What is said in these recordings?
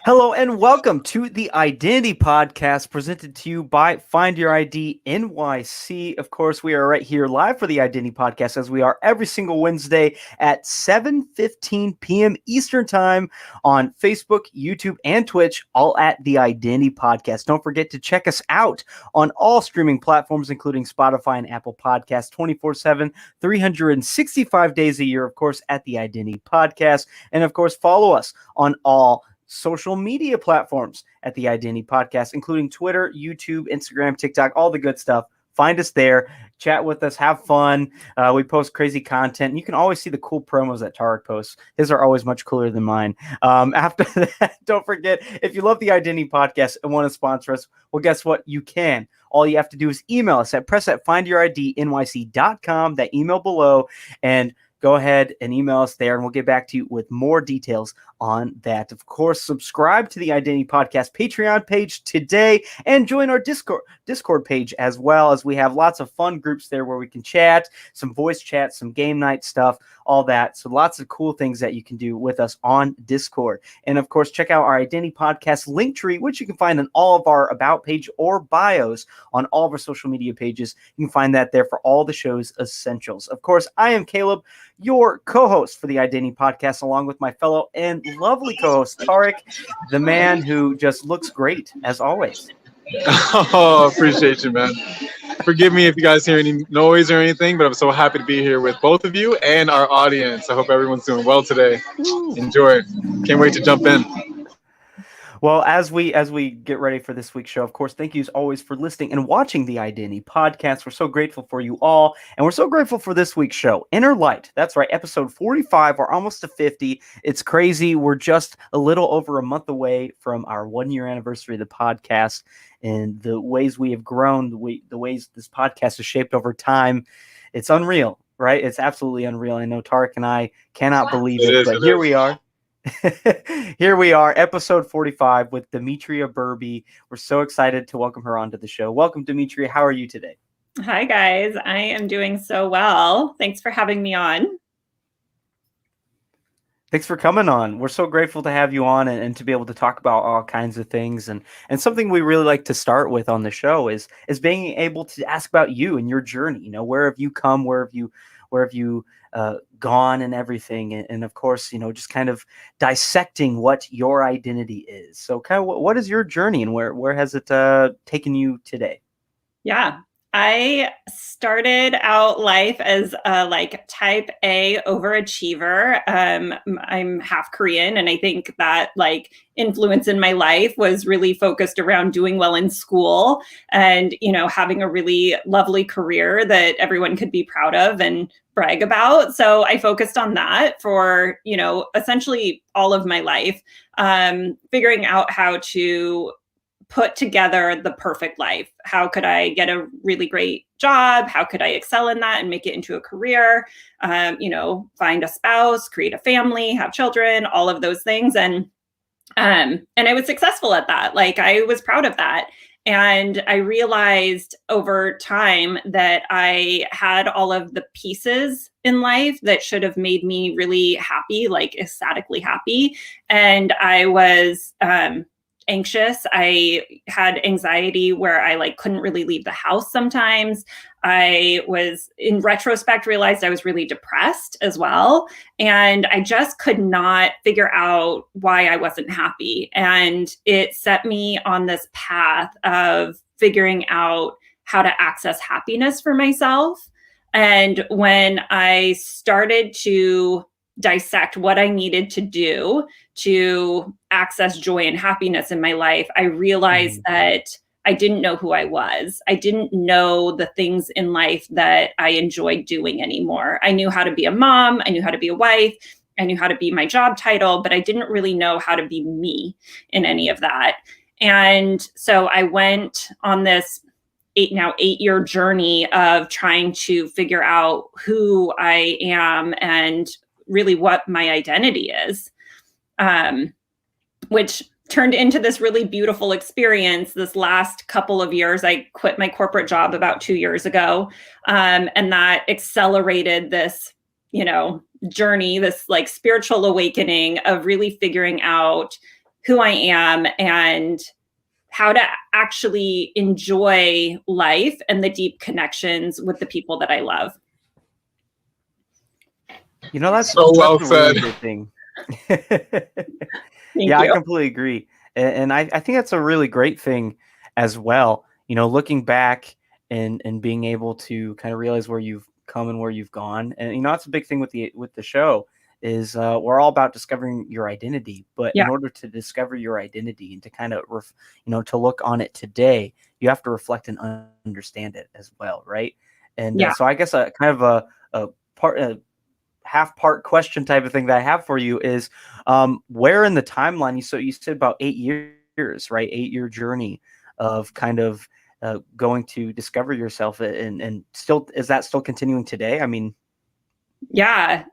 Hello and welcome to the Identity Podcast presented to you by Find Your ID NYC. Of course, we are right here live for the Identity Podcast as we are every single Wednesday at 7:15 p.m. Eastern Time on Facebook, YouTube, and Twitch, all at the Identity Podcast. Don't forget to check us out on all streaming platforms, including Spotify and Apple Podcasts 24/7, 365 days a year, of course, at the Identity Podcast. And of course, follow us on all social media platforms at the Identity Podcast, including Twitter, YouTube, Instagram, TikTok, all the good stuff. Find us there, chat with us, have fun. We post crazy content. You can always see the cool promos that Tarik posts. His are always much cooler than mine. After that, don't forget, if you love the Identity Podcast and want to sponsor us, well, guess what? You can. All you have to do is email us at press@findyouridnyc.com, that email below, and go ahead and email us there, and we'll get back to you with more details on that. Of course, subscribe to the Identity Podcast Patreon page today and join our Discord page as well, as we have lots of fun groups there where we can chat, some voice chat, some game night stuff, all that. So lots of cool things that you can do with us on Discord. And of course, check out our Identity Podcast link tree, which you can find on all of our about page or bios on all of our social media pages. You can find that there for all the show's essentials. Of course, I am Caleb, your co-host for the Identity Podcast, along with my fellow and lovely co-host Tarik, the man who just looks great as always. Oh, appreciate you, man. Forgive me if you guys hear any noise or anything, but I'm so happy to be here with both of you and our audience. I hope everyone's doing well today. Enjoy. Can't wait to jump in. Well, as we get ready for this week's show, of course, thank you as always for listening and watching the Identity Podcast. We're so grateful for you all, and we're so grateful for this week's show, Inner Light. That's right, episode 45. We're almost to 50. It's crazy. We're just a little over a month away from our 1-year anniversary of the podcast, and the ways we have grown, the ways this podcast is shaped over time. It's unreal, right? It's absolutely unreal. I know Tarik and I cannot believe it, but here we are. Here we are, episode 45 with Dmitria Burby. We're so excited to welcome her onto the show. Welcome, Dmitria. How are you today? Hi, guys. I am doing so well. Thanks for having me on. Thanks for coming on. We're so grateful to have you on and to be able to talk about all kinds of things. And something we really like to start with on the show is being able to ask about you and your journey. You know, where have you come? Where have you gone and everything, and of course, you know, just kind of dissecting what your identity is. So kind of what is your journey, and where has it taken you today? Yeah, I started out life as a type A overachiever. I'm half Korean, and I think that influence in my life was really focused around doing well in school and, you know, having a really lovely career that everyone could be proud of and brag about. So I focused on that for, you know, essentially all of my life, figuring out how to put together the perfect life. How could I get a really great job? How could I excel in that and make it into a career? You know, find a spouse, create a family, have children, all of those things. And I was successful at that. I was proud of that. And I realized over time that I had all of the pieces in life that should have made me really happy, ecstatically happy. And I was anxious. I had anxiety where I couldn't really leave the house sometimes. I was, in retrospect, realized I was really depressed as well. And I just could not figure out why I wasn't happy. And it set me on this path of figuring out how to access happiness for myself. And when I started to dissect what I needed to do to access joy and happiness in my life, I realized that I didn't know who I was. I didn't know the things in life that I enjoyed doing anymore. I knew how to be a mom. I knew how to be a wife. I knew how to be my job title, but I didn't really know how to be me in any of that. And so I went on this 8-year journey of trying to figure out who I am and really what my identity is, which turned into this really beautiful experience. This last couple of years, I quit my corporate job about 2 years ago. And that accelerated this, you know, journey, this spiritual awakening of really figuring out who I am and how to actually enjoy life and the deep connections with the people that I love. That's So well a really said. good thing. Thank I you. completely agree. And I think that's a really great thing as well. Looking back and being able to kind of realize where you've come and where you've gone. And, that's a big thing with the show is we're all about discovering your identity. But in order to discover your identity and to kind of, to look on it today, you have to reflect and understand it as well. Right. And so I guess a kind of a half part question type of thing that I have for you is where in the timeline you said about 8 years, right? 8-year journey of kind of going to discover yourself and still, is that still continuing today? I mean, I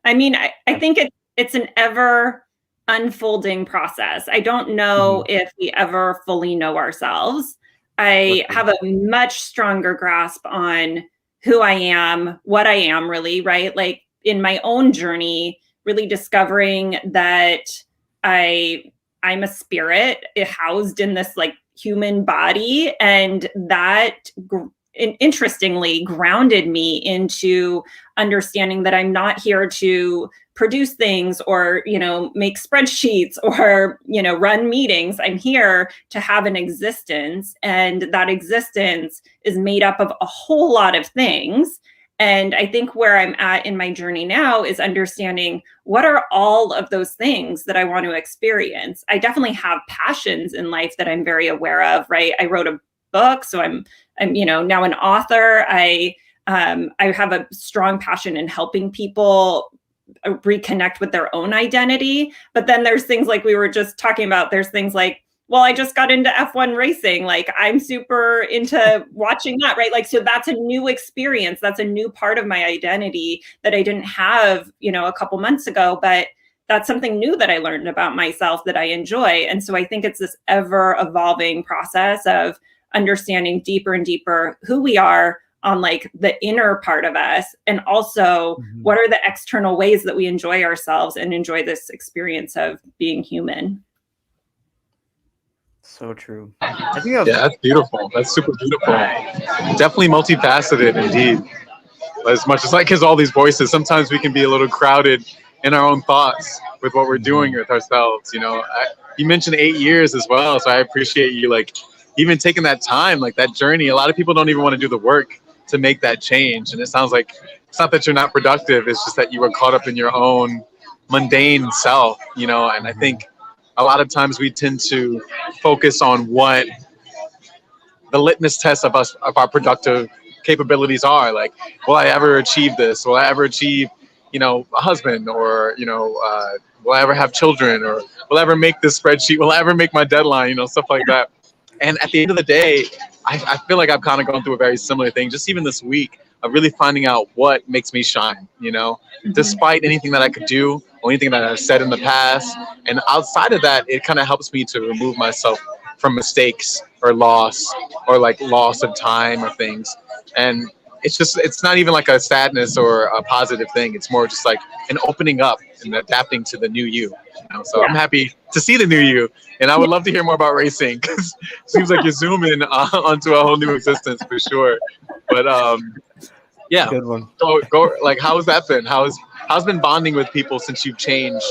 think it's an ever unfolding process. I don't know if we ever fully know ourselves. I have a much stronger grasp on who I am, what I am really, right? Like in my own journey, really discovering that I'm a spirit housed in this like human body, and that interestingly grounded me into understanding that I'm not here to produce things or, make spreadsheets or, run meetings. I'm here to have an existence, and that existence is made up of a whole lot of things. And I think where I'm at in my journey now is understanding what are all of those things that I want to experience. I definitely have passions in life that I'm very aware of, right? I wrote a book, so I'm now an author. I have a strong passion in helping people reconnect with their own identity. But then there's things like we were just talking about. There's things like, well, I just got into F1 racing. Like I'm super into watching that, right? Like, so that's a new experience. That's a new part of my identity that I didn't have, a couple months ago, but that's something new that I learned about myself that I enjoy. And so I think it's this ever evolving process of understanding deeper and deeper who we are on like the inner part of us, and also what are the external ways that we enjoy ourselves and enjoy this experience of being human. So true. I think that's beautiful. That's super beautiful. Definitely multifaceted indeed. As much as all these voices, sometimes we can be a little crowded in our own thoughts with what we're doing with ourselves. You mentioned 8 years as well, so I appreciate you like even taking that time, like that journey. A lot of people don't even want to do the work to make that change, and it sounds like it's not that you're not productive, it's just that you were caught up in your own mundane self, and I think a lot of times we tend to focus on what the litmus test of our productive capabilities are. Like, will I ever achieve this? Will I ever achieve, a husband, or will I ever have children, or will I ever make this spreadsheet? Will I ever make my deadline? Stuff like that. And at the end of the day, I feel like I've kind of gone through a very similar thing, just even this week, of really finding out what makes me shine, despite anything that I could do or anything that I've said in the past. And outside of that, it kind of helps me to remove myself from mistakes or loss of time or things. And it's not even like a sadness or a positive thing. It's more just like an opening up and adapting to the new you. So I'm happy to see the new you, and I would love to hear more about racing, because it seems like you're zooming onto a whole new existence for sure. But good one. Go like, how's that been? How's been bonding with people since you've changed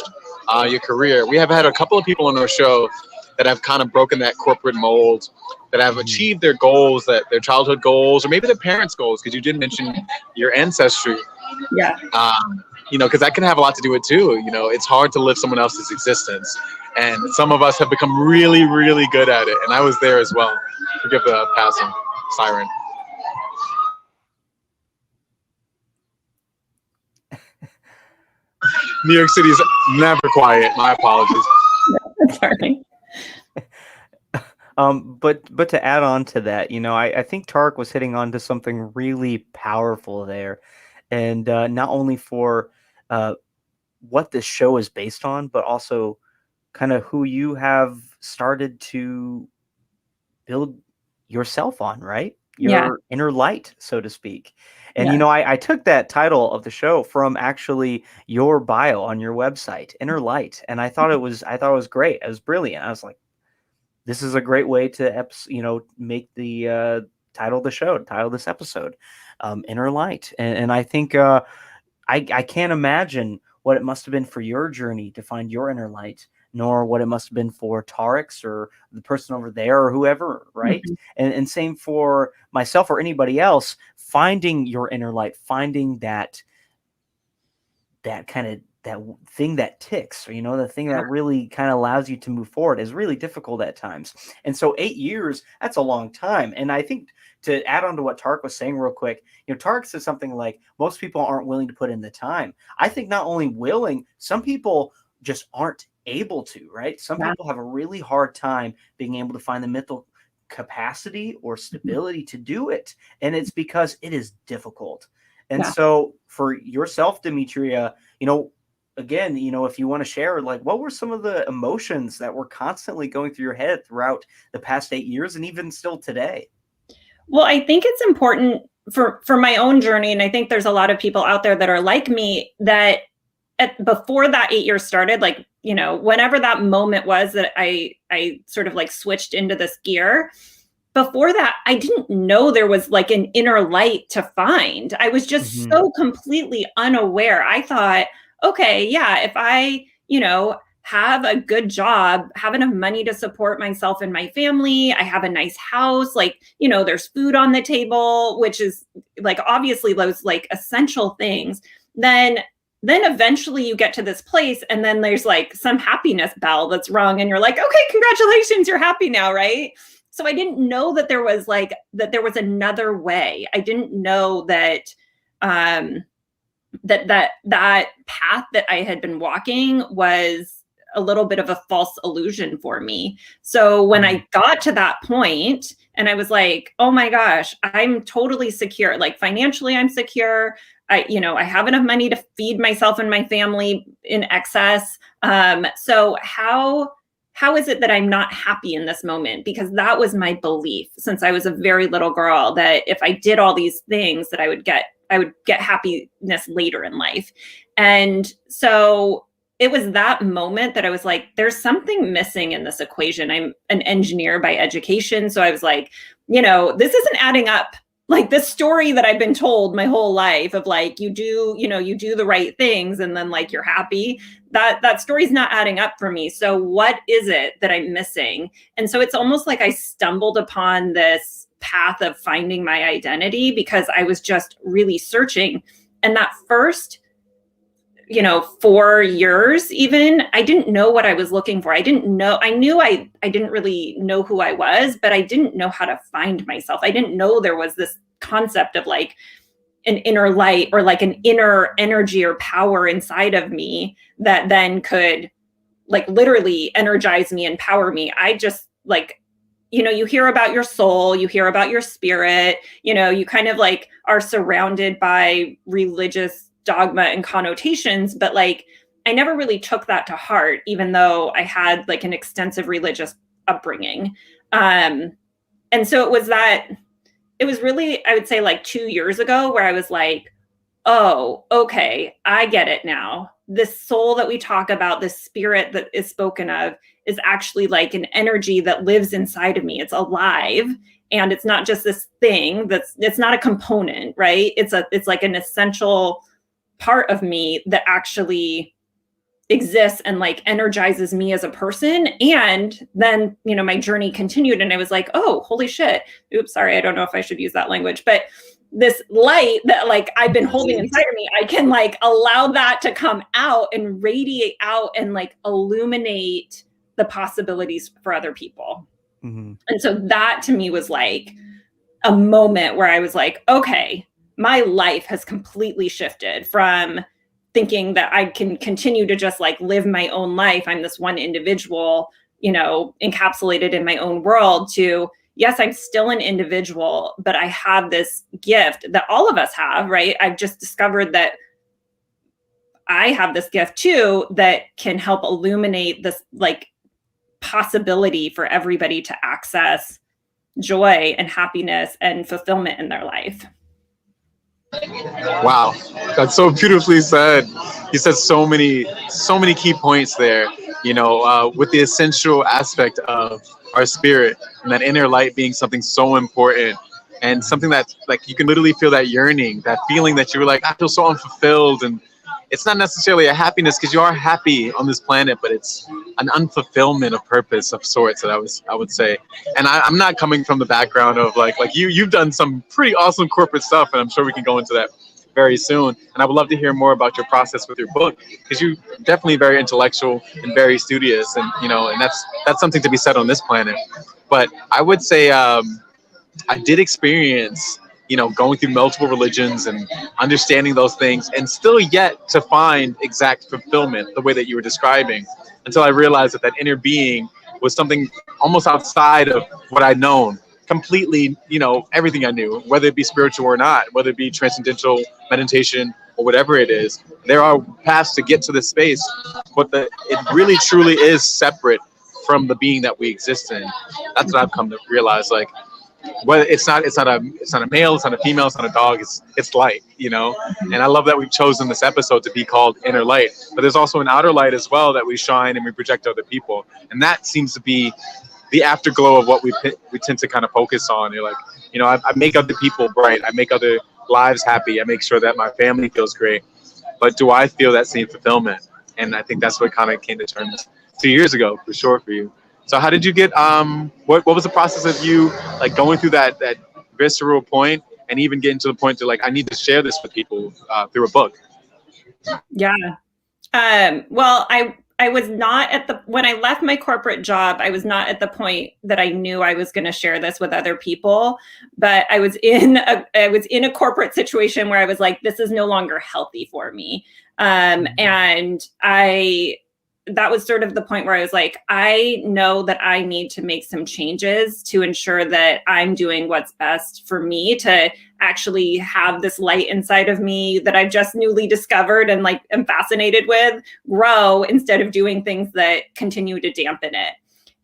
your career? We have had a couple of people on our show that have kind of broken that corporate mold, that have achieved their goals, that their childhood goals, or maybe their parents' goals, because you did mention your ancestry. Because that can have a lot to do with it too. It's hard to live someone else's existence, and some of us have become really, really good at it. And I was there as well. Forgive the passing siren. New York City's never quiet. My apologies. Sorry. But to add on to that, I think Tarik was hitting on to something really powerful there, and not only for what this show is based on, but also kind of who you have started to build yourself on, right? Yeah. your inner light, so to speak. And Yeah. I took that title of the show from actually your bio on your website, Inner Light, and I thought it was great. It was brilliant. I was like, this is a great way to make the title of the show, title of this episode, Inner Light. And I think I can't imagine what it must have been for your journey to find your inner light, nor what it must have been for Tarek's or the person over there or whoever, right? Mhm. And same for myself or anybody else, finding your inner light, finding that kind of that thing that ticks, or the thing Yeah. that really kind of allows you to move forward is really difficult at times. And so 8 years, that's a long time. And I think, to add on to what Tark was saying real quick, Tark says something like most people aren't willing to put in the time. I think not only willing, some people just aren't able to, right? Some Yeah. people have a really hard time being able to find the mental capacity or stability to do it. And it's because it is difficult. And Yeah. so for yourself, Demetria, again, if you want to share, like, what were some of the emotions that were constantly going through your head throughout the past 8 years and even still today? Well, I think it's important for my own journey, and I think there's a lot of people out there that are like me, that before that 8 years started, like, whenever that moment was that I sort of like switched into this gear, before that, I didn't know there was like an inner light to find. I was just so completely unaware. I thought, okay, yeah, if I, have a good job, have enough money to support myself and my family, I have a nice house, like, there's food on the table, which is like obviously those like essential things, then eventually you get to this place, and then there's like some happiness bell that's rung, and you're like, okay, congratulations, you're happy now, right? So I didn't know that there was another way. I didn't know that that path that I had been walking was a little bit of a false illusion for me. So when I got to that point and I was like, oh my gosh, I'm totally secure. Like financially, I'm secure. I have enough money to feed myself and my family in excess. So how is it that I'm not happy in this moment? Because that was my belief since I was a very little girl, that if I did all these things that I would get happiness later in life. And so it was that moment that I was like, there's something missing in this equation. I'm an engineer by education. So I was like, this isn't adding up. Like this story that I've been told my whole life of like, you do the right things and then like you're happy, that story's not adding up for me. So what is it that I'm missing? And so it's almost like I stumbled upon this path of finding my identity because I was just really searching. And that first 4 years, even, I didn't know what I was looking for. I knew I didn't really know who I was, but I didn't know how to find myself. I didn't know there was this concept of like an inner light or like an inner energy or power inside of me that then could like literally energize me, empower me. I just like, you hear about your soul, you hear about your spirit, you kind of like are surrounded by religious dogma and connotations, but like I never really took that to heart, even though I had like an extensive religious upbringing. And so it was really, I would say like 2 years ago where I was like, oh, okay, I get it now. This soul that we talk about, this spirit that is spoken of, is actually like an energy that lives inside of me. It's alive. And it's not just this thing it's not a component, right? It's like an essential part of me that actually exists and like energizes me as a person. And then, my journey continued and I was like, oh, holy shit. Oops, sorry. I don't know if I should use that language, but this light that like I've been holding inside of me, I can like allow that to come out and radiate out and like illuminate the possibilities for other people. Mm-hmm. And so that to me was like a moment where I was like, okay, my life has completely shifted from thinking that I can continue to just like live my own life. I'm this one individual, encapsulated in my own world, to yes, I'm still an individual, but I have this gift that all of us have, right? I've just discovered that I have this gift too that can help illuminate this like possibility for everybody to access joy and happiness and fulfillment in their life. Wow, that's so beautifully said. You said so many key points there. With the essential aspect of our spirit and that inner light being something so important, and something that like you can literally feel that yearning, that feeling that you were like, I feel so unfulfilled, and it's not necessarily a happiness because you are happy on this planet, but it's an unfulfillment of purpose of sorts that I would say. And I'm not coming from the background of like you've done some pretty awesome corporate stuff, and I'm sure we can go into that very soon. And I would love to hear more about your process with your book, because you're definitely very intellectual and very studious, and and that's something to be said on this planet. But I would say I did experience going through multiple religions and understanding those things, and still yet to find exact fulfillment the way that you were describing, until I realized that that inner being was something almost outside of what I'd known completely. Everything I knew, whether it be spiritual or not, whether it be transcendental meditation or whatever it is, there are paths to get to this space, but it really truly is separate from the being that we exist in. That's what I've come to realize. Like, whether it's not a male, it's not a female, it's not a dog, it's light, And I love that we've chosen this episode to be called Inner Light. But there's also an outer light as well that we shine and we project to other people, and that seems to be the afterglow of what we tend to kind of focus on. You're like, I make other people bright, I make other lives happy, I make sure that my family feels great. But do I feel that same fulfillment? And I think that's what kind of came to terms 2 years ago, for sure, for you. So how did you get, what was the process of you like going through that visceral point, and even getting to the point to like, I need to share this with people through a book? Yeah. Well, I was not when I left my corporate job, I was not at the point that I knew I was going to share this with other people, but I was in a corporate situation where I was like, this is no longer healthy for me. And that was sort of the point where I was like, I know that I need to make some changes to ensure that I'm doing what's best for me, to actually have this light inside of me that I've just newly discovered and like am fascinated with grow, instead of doing things that continue to dampen it.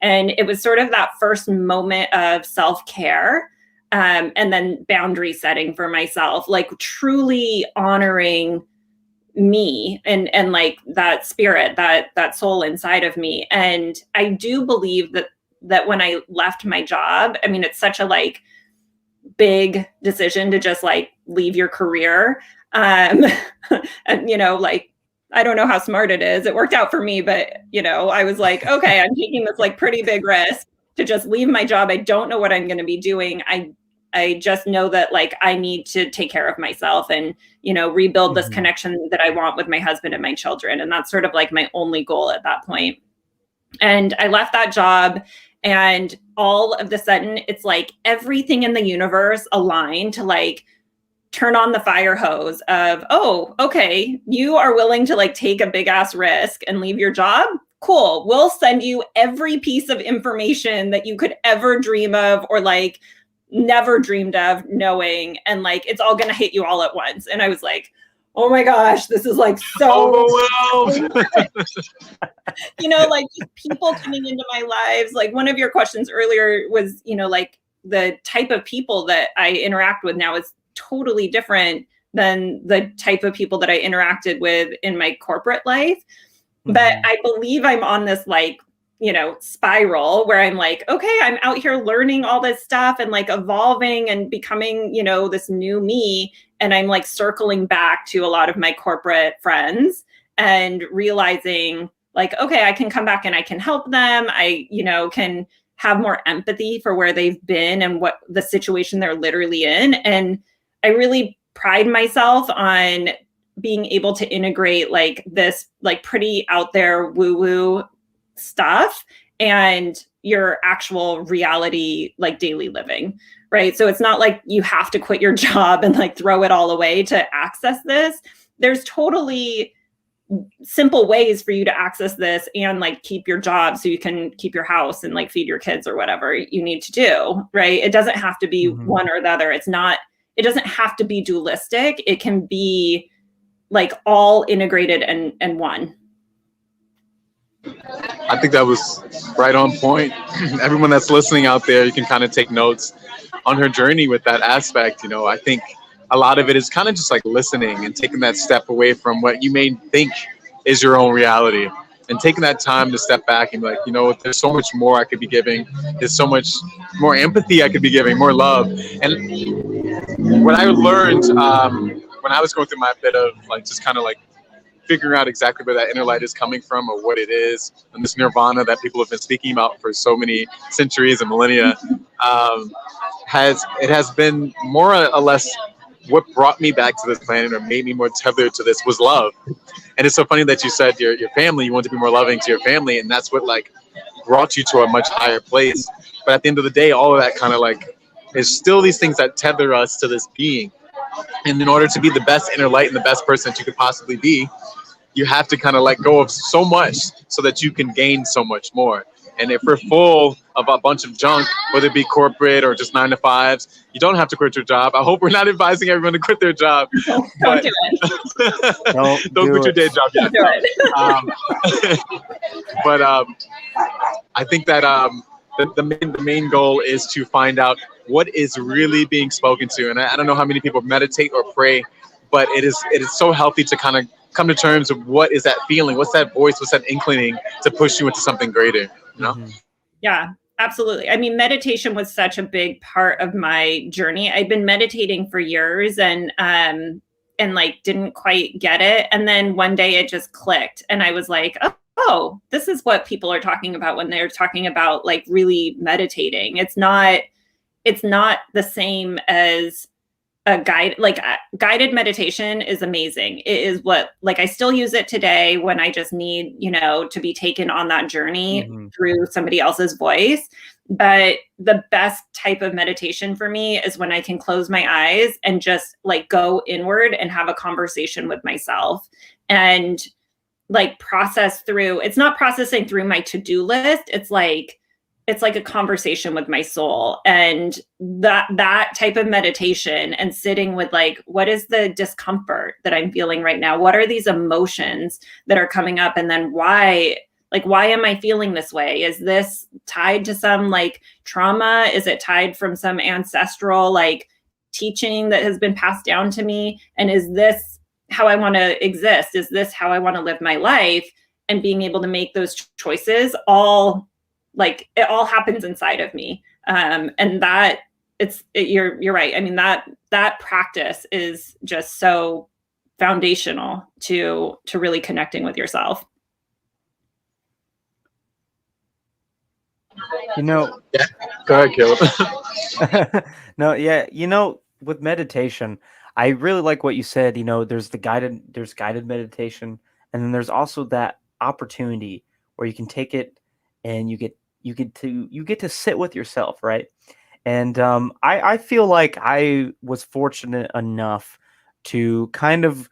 And it was sort of that first moment of self-care, and then boundary setting for myself, like truly honoring me and like that spirit, that soul inside of me. And I do believe that when I left my job, I mean, it's such a like big decision to just like leave your career. And like, I don't know how smart it is. It worked out for me, but I was like, okay, I'm taking this like pretty big risk to just leave my job. I don't know what I'm going to be doing. I just know that like I need to take care of myself and, rebuild this connection that I want with my husband and my children. And that's sort of like my only goal at that point. And I left that job, and all of the sudden it's like everything in the universe aligned to like turn on the fire hose of, oh, okay, you are willing to like take a big ass risk and leave your job. Cool. We'll send you every piece of information that you could ever dream of, or like never dreamed of knowing, and like it's all gonna hit you all at once. And I was like, oh my gosh, this is like so overwhelmed. Like just people coming into my lives. Like one of your questions earlier was, like the type of people that I interact with now is totally different than the type of people that I interacted with in my corporate life. But I believe I'm on this like spiral where I'm like, okay, I'm out here learning all this stuff and like evolving and becoming, this new me. And I'm like circling back to a lot of my corporate friends and realizing like, okay, I can come back and I can help them. I, can have more empathy for where they've been and what the situation they're literally in. And I really pride myself on being able to integrate like this, like pretty out there woo-woo stuff and your actual reality, like daily living, right? So it's not like you have to quit your job and like throw it all away to access this. There's totally simple ways for you to access this and like keep your job so you can keep your house and like feed your kids or whatever you need to do, right? It doesn't have to be one or the other. It doesn't have to be dualistic. It can be like all integrated and one. I think that was right on point. Everyone that's listening out there, you can kind of take notes on her journey with that aspect. I think a lot of it is kind of just like listening and taking that step away from what you may think is your own reality, and taking that time to step back and be like, there's so much more I could be giving. There's so much more empathy I could be giving, more love. And what I learned when I was going through my bit of like just kind of like figuring out exactly where that inner light is coming from, or what it is, and this nirvana that people have been speaking about for so many centuries and millennia, has been more or less what brought me back to this planet or made me more tethered to this was love. And it's so funny that you said your family, you want to be more loving to your family, and that's what like brought you to a much higher place. But at the end of the day, all of that kind of like is still these things that tether us to this being. And in order to be the best inner light and the best person that you could possibly be, you have to kind of let go of so much so that you can gain so much more. And if we're full of a bunch of junk, whether it be corporate or just 9-to-5s, you don't have to quit your job. I hope we're not advising everyone to quit their job. Don't do it. Don't quit your day job yet. Don't do it. But I think that the main goal is to find out what is really being spoken to. And I don't know how many people meditate or pray, but it is so healthy to kind of come to terms with what is that feeling, what's that voice, what's that inclining to push you into something greater, Mm-hmm. Yeah, absolutely. I mean, meditation was such a big part of my journey. I'd been meditating for years and like didn't quite get it. And then one day it just clicked and I was like, oh, this is what people are talking about when they're talking about like really meditating. It's not the same as a guided meditation is amazing. It is what, like, I still use it today when I just need, to be taken on that journey through somebody else's voice. But the best type of meditation for me is when I can close my eyes and just like go inward and have a conversation with myself and like process through. It's not processing through my to-do list. It's like a conversation with my soul. And that type of meditation and sitting with like, what is the discomfort that I'm feeling right now? What are these emotions that are coming up? And then why am I feeling this way? Is this tied to some like trauma? Is it tied from some ancestral like teaching that has been passed down to me? And is this how I want to exist? Is this how I want to live my life? And being able to make those choices like it all happens inside of me. And that you're right. I mean, that practice is just so foundational to really connecting with yourself. Yeah. Go ahead, Caleb. No, yeah. With meditation, I really like what you said. There's guided meditation, and then there's also that opportunity where you can take it and you get to sit with yourself, right? And I feel like I was fortunate enough to kind of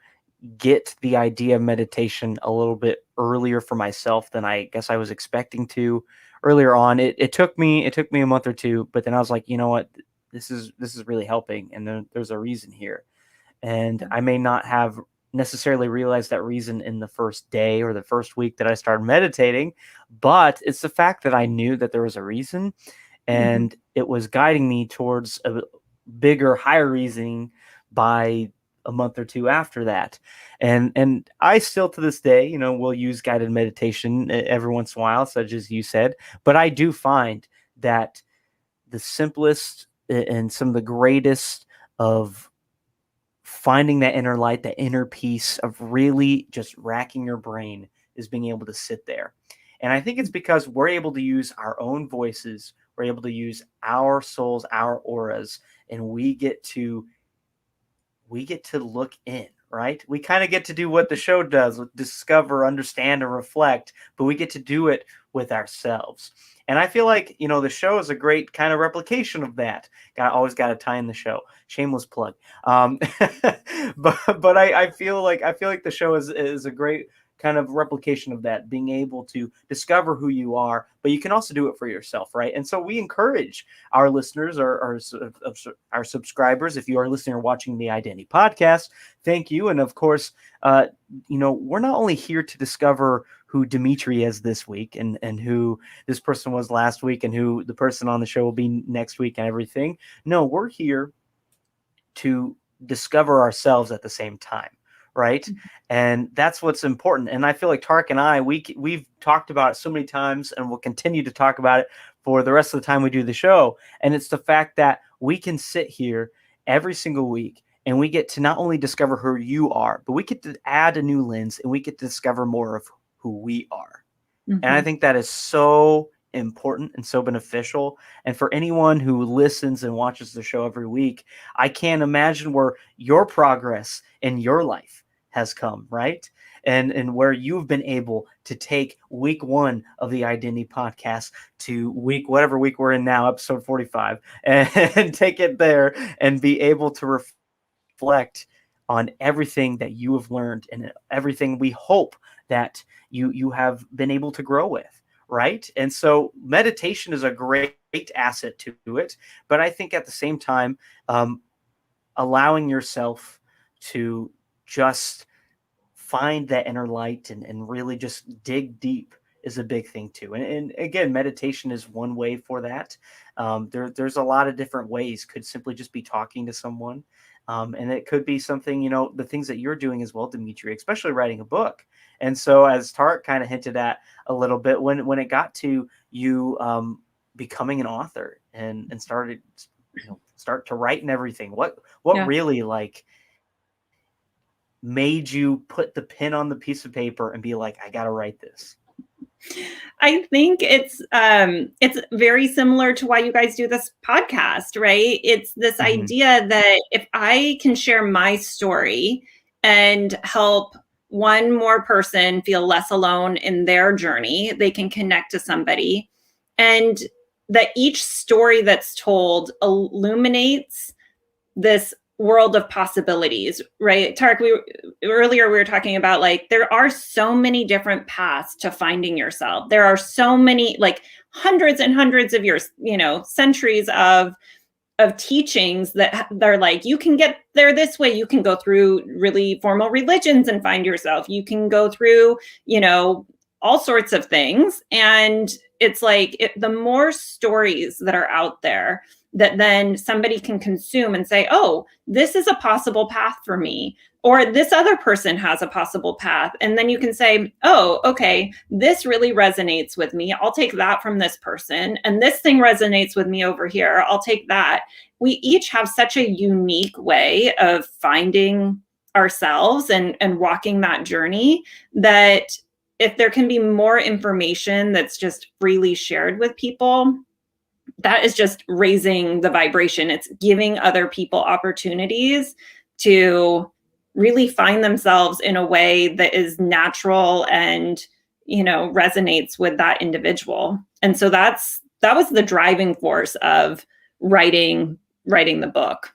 get the idea of meditation a little bit earlier for myself than I guess I was expecting to earlier on. It took me a month or two, but then I was like, you know what, this is really helping, and there's a reason here. And I may not have necessarily realized that reason in the first day or the first week that I started meditating, but it's the fact that I knew that there was a reason, and it was guiding me towards a bigger, higher reasoning by a month or two after that. And I still to this day, will use guided meditation every once in a while, such as you said, but I do find that the simplest and some of the greatest of finding that inner light, the inner peace of really just racking your brain is being able to sit there. And I think it's because we're able to use our own voices. We're able to use our souls, our auras, and we get to look in, right? We kind of get to do what the show does, with discover, understand, and reflect, but we get to do it with ourselves. And I feel like, the show is a great kind of replication of that. Always got to tie in the show. Shameless plug. But I feel like the show is a great kind of replication of that, being able to discover who you are, but you can also do it for yourself, right? And so we encourage our listeners, our subscribers, if you are listening or watching the Identity Podcast, thank you. And of course, we're not only here to discover who Dimitri is this week and who this person was last week and who the person on the show will be next week and everything. No, we're here to discover ourselves at the same time, right? Mm-hmm. And that's what's important. And I feel like Tarik and I, we've talked about it so many times and we'll continue to talk about it for the rest of the time we do the show. And it's the fact that we can sit here every single week and we get to not only discover who you are, but we get to add a new lens and we get to discover more of who we are. Mm-hmm. And I think that is so important and so beneficial. And for anyone who listens and watches the show every week, I can't imagine where your progress in your life has come, right? And where you've been able to take week 1 of the Identity Podcast to whatever week we're in now, episode 45, and take it there and be able to reflect on everything that you have learned and everything we hope that you have been able to grow with, right? And so meditation is a great asset to it, but I think at the same time, allowing yourself to just find that inner light and really just dig deep is a big thing too. And again, meditation is one way for that. There's a lot of different ways. Could simply just be talking to someone. And it could be something, the things that you're doing as well, Dmitri, especially writing a book. And so as Tarik kind of hinted at a little bit, when it got to you becoming an author and started, start to write and everything, what really like made you put the pen on the piece of paper and be like, I got to write this? I think it's very similar to why you guys do this podcast, right? It's this idea that if I can share my story and help one more person feel less alone in their journey, they can connect to somebody, and that each story that's told illuminates this world of possibilities, right? Tarik, earlier we were talking about like there are so many different paths to finding yourself. There are so many, like hundreds and hundreds of years, centuries of teachings that they're like, you can get there this way. You can go through really formal religions and find yourself. You can go through, all sorts of things. And it's like the more stories that are out there that then somebody can consume and say, oh, this is a possible path for me, or this other person has a possible path. And then you can say, oh, okay, this really resonates with me. I'll take that from this person. And this thing resonates with me over here. I'll take that. We each have such a unique way of finding ourselves and walking that journey that if there can be more information that's just freely shared with people, that is just raising the vibration. It's giving other people opportunities to really find themselves in a way that is natural and, resonates with that individual. And so that was the driving force of writing the book.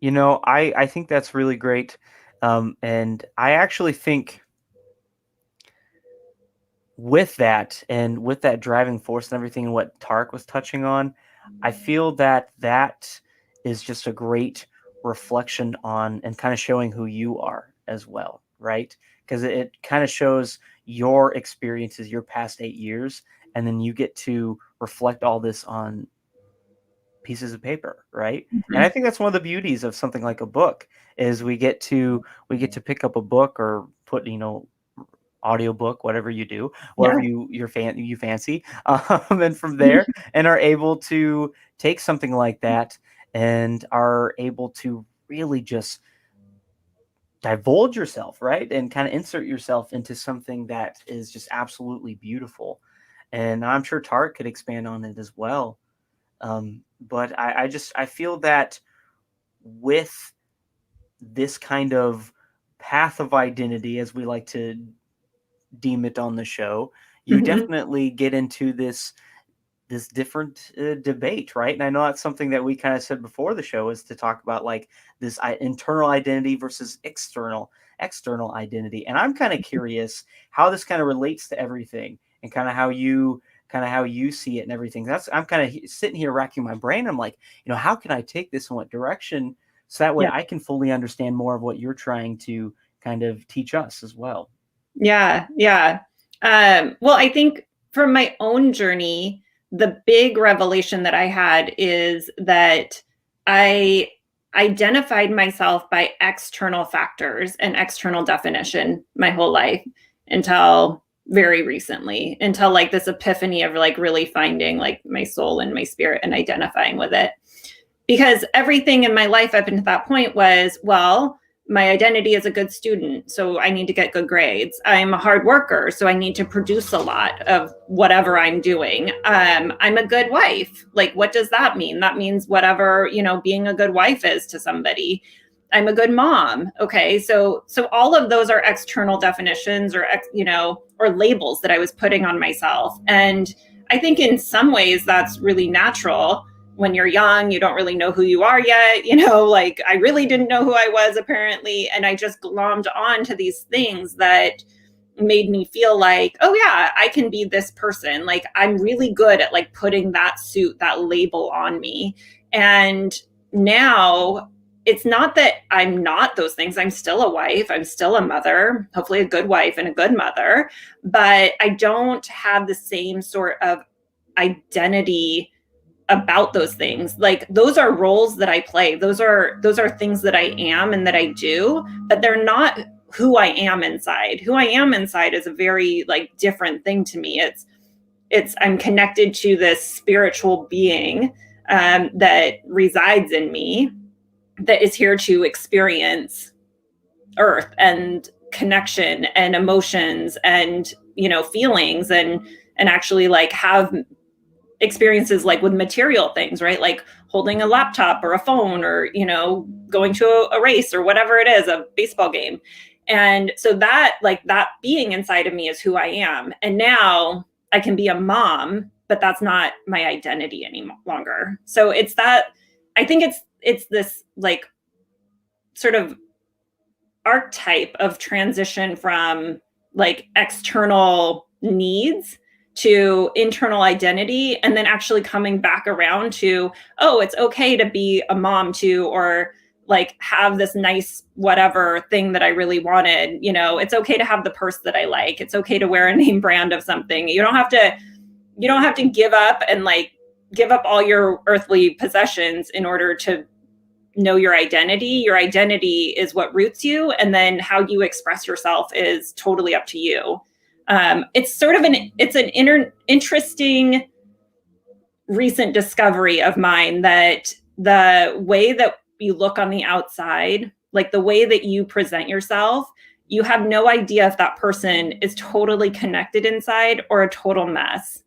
I think that's really great. And I actually think with that and with that driving force and everything and what Tarik was touching on, I feel that is just a great reflection on and kind of showing who you are as well, right? Because it kind of shows your experiences, your past 8 years, and then you get to reflect all this on pieces of paper, right? Mm-hmm. And I think that's one of the beauties of something like a book is we get to pick up a book or put, audiobook, whatever you do, whatever you fancy, and from there and are able to take something like that and are able to really just divulge yourself, right? And kind of insert yourself into something that is just absolutely beautiful. And I'm sure Tarik could expand on it as well. But I feel that with this kind of path of identity, as we like to deem it on the show, you definitely get into this different debate, right? And I know that's something that we kind of said before the show is to talk about like this internal identity versus external identity. And I'm kind of curious how this kind of relates to everything and kind of how you see it and everything. I'm kind of sitting here racking my brain. I'm like, how can I take this in what direction So that way Yeah. I can fully understand more of what you're trying to kind of teach us as well. Yeah. Yeah. Well, I think from my own journey, the big revelation that I had is that I identified myself by external factors and external definition my whole life until very recently, until like this epiphany of like really finding like my soul and my spirit and identifying with it. Because everything in my life up until that point was, well, my identity is a good student, so I need to get good grades. I'm a hard worker, so I need to produce a lot of whatever I'm doing. I'm a good wife. Like, what does that mean? That means whatever, you know, being a good wife is to somebody. I'm a good mom. Okay, so all of those are external definitions or or labels that I was putting on myself. And I think in some ways that's really natural. When you're young, you don't really know who you are yet. Like I really didn't know who I was apparently. And I just glommed on to these things that made me feel like, oh yeah, I can be this person. Like I'm really good at like putting that suit, that label on me. And now it's not that I'm not those things. I'm still a wife. I'm still a mother, hopefully a good wife and a good mother, but I don't have the same sort of identity about those things. Like those are roles that I play. Those are things that I am and that I do, but they're not who I am inside. Who I am inside is a very like different thing to me. It's I'm connected to this spiritual being that resides in me, that is here to experience earth and connection and emotions and feelings and actually like have experiences like with material things, right? Like holding a laptop or a phone or, going to a race or whatever it is, a baseball game. And so that being inside of me is who I am. And now I can be a mom, but that's not my identity any longer. So it's that, I think it's this like sort of archetype of transition from like external needs to internal identity, and then actually coming back around to, oh, it's okay to be a mom too, or like have this nice whatever thing that I really wanted. It's okay to have the purse that I like. It's okay to wear a name brand of something. You don't have to give up and like give up all your earthly possessions in order to know your identity. Your identity is what roots you, and then how you express yourself is totally up to you. It's sort of an interesting recent discovery of mine that the way that you look on the outside, like the way that you present yourself, you have no idea if that person is totally connected inside or a total mess.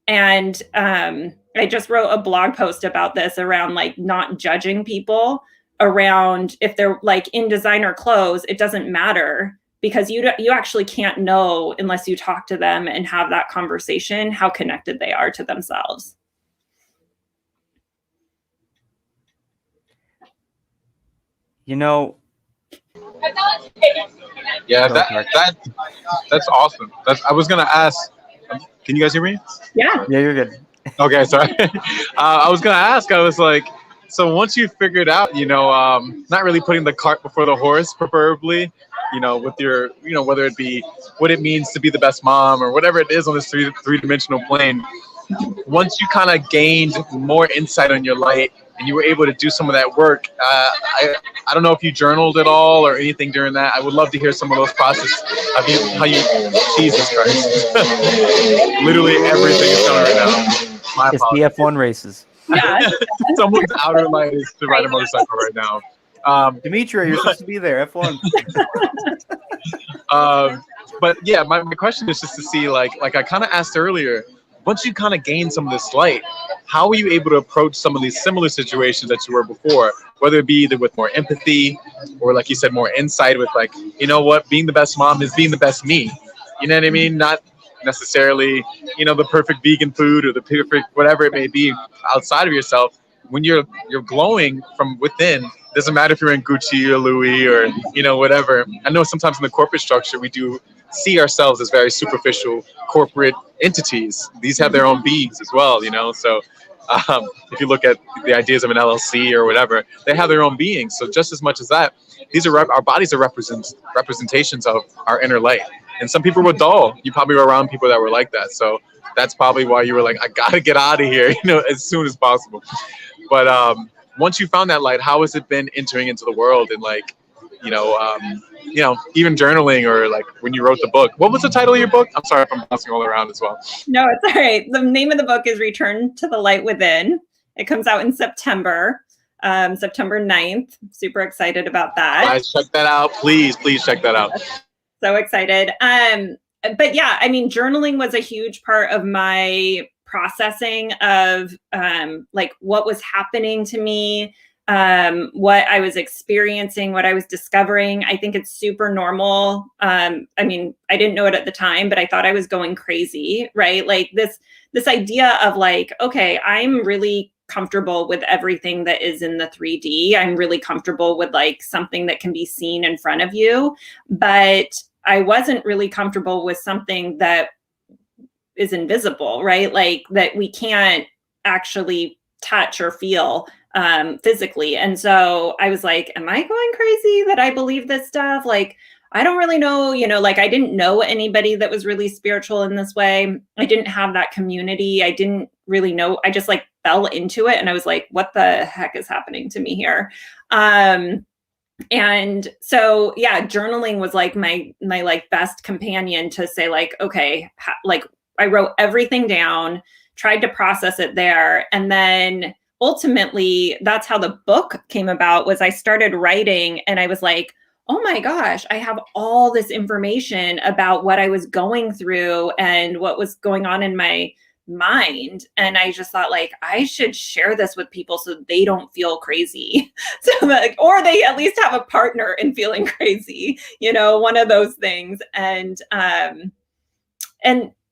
And I just wrote a blog post about this around like not judging people around if they're like in designer clothes. It doesn't matter, because you actually can't know unless you talk to them and have that conversation how connected they are to themselves. Yeah, that's awesome. I was gonna ask. Can you guys hear me? Yeah, you're good. Okay, sorry. I was gonna ask. I was like, so once you figured out, not really putting the cart before the horse, preferably, with your, whether it be what it means to be the best mom or whatever it is on this three-dimensional plane. Once you kind of gained more insight on your light and you were able to do some of that work, I don't know if you journaled at all or anything during that. I would love to hear some of those processes of how you, Jesus Christ. Literally everything is going right now. My It's the F1 races. yeah. Someone's outer light is to ride a motorcycle right now. Dmitria, you're supposed to be there. F1. But yeah, my question is just to see, like I kind of asked earlier, once you kind of gain some of this light, how are you able to approach some of these similar situations that you were before, whether it be either with more empathy or, like you said, more insight with like, being the best mom is being the best me. You know what I mean? Not necessarily, the perfect vegan food or the perfect whatever it may be outside of yourself. When you're glowing from within, doesn't matter if you're in Gucci or Louis or, whatever. I know sometimes in the corporate structure, we do see ourselves as very superficial corporate entities. These have their own beings as well, so If you look at the ideas of an LLC or whatever, they have their own being. So just as much as that, these are our bodies are representations of our inner light. And some people were dull. You probably were around people that were like that. So that's probably why you were like, I gotta get out of here, as soon as possible. But once you found that light, how has it been entering into the world and like, even journaling or like when you wrote the book? What was the title of your book? I'm sorry if I'm bouncing all around as well. No, it's all right. The name of the book is Return to the Light Within. It comes out in September 9th. Super excited about that. Guys, check that out. Please check that out. So excited. But yeah, I mean, journaling was a huge part of my processing of like what was happening to me, what I was experiencing, what I was discovering. I think it's super normal. I mean, I didn't know it at the time, but I thought I was going crazy, right? Like this idea of like, okay, I'm really comfortable with everything that is in the 3D. I'm really comfortable with like something that can be seen in front of you, but I wasn't really comfortable with something that is invisible, right? Like that we can't actually touch or feel physically. And so I was like, am I going crazy that I believe this stuff? Like, I don't really know, like I didn't know anybody that was really spiritual in this way. I didn't have that community. I didn't really know. I just like fell into it. And I was like, what the heck is happening to me here? And so, yeah, journaling was like my like best companion to say like, okay, like I wrote everything down, tried to process it there. And then ultimately that's how the book came about. Was I started writing and I was like, oh my gosh, I have all this information about what I was going through and what was going on in my mind. And I just thought like, I should share this with people so they don't feel crazy. So like, or they at least have a partner in feeling crazy, one of those things. And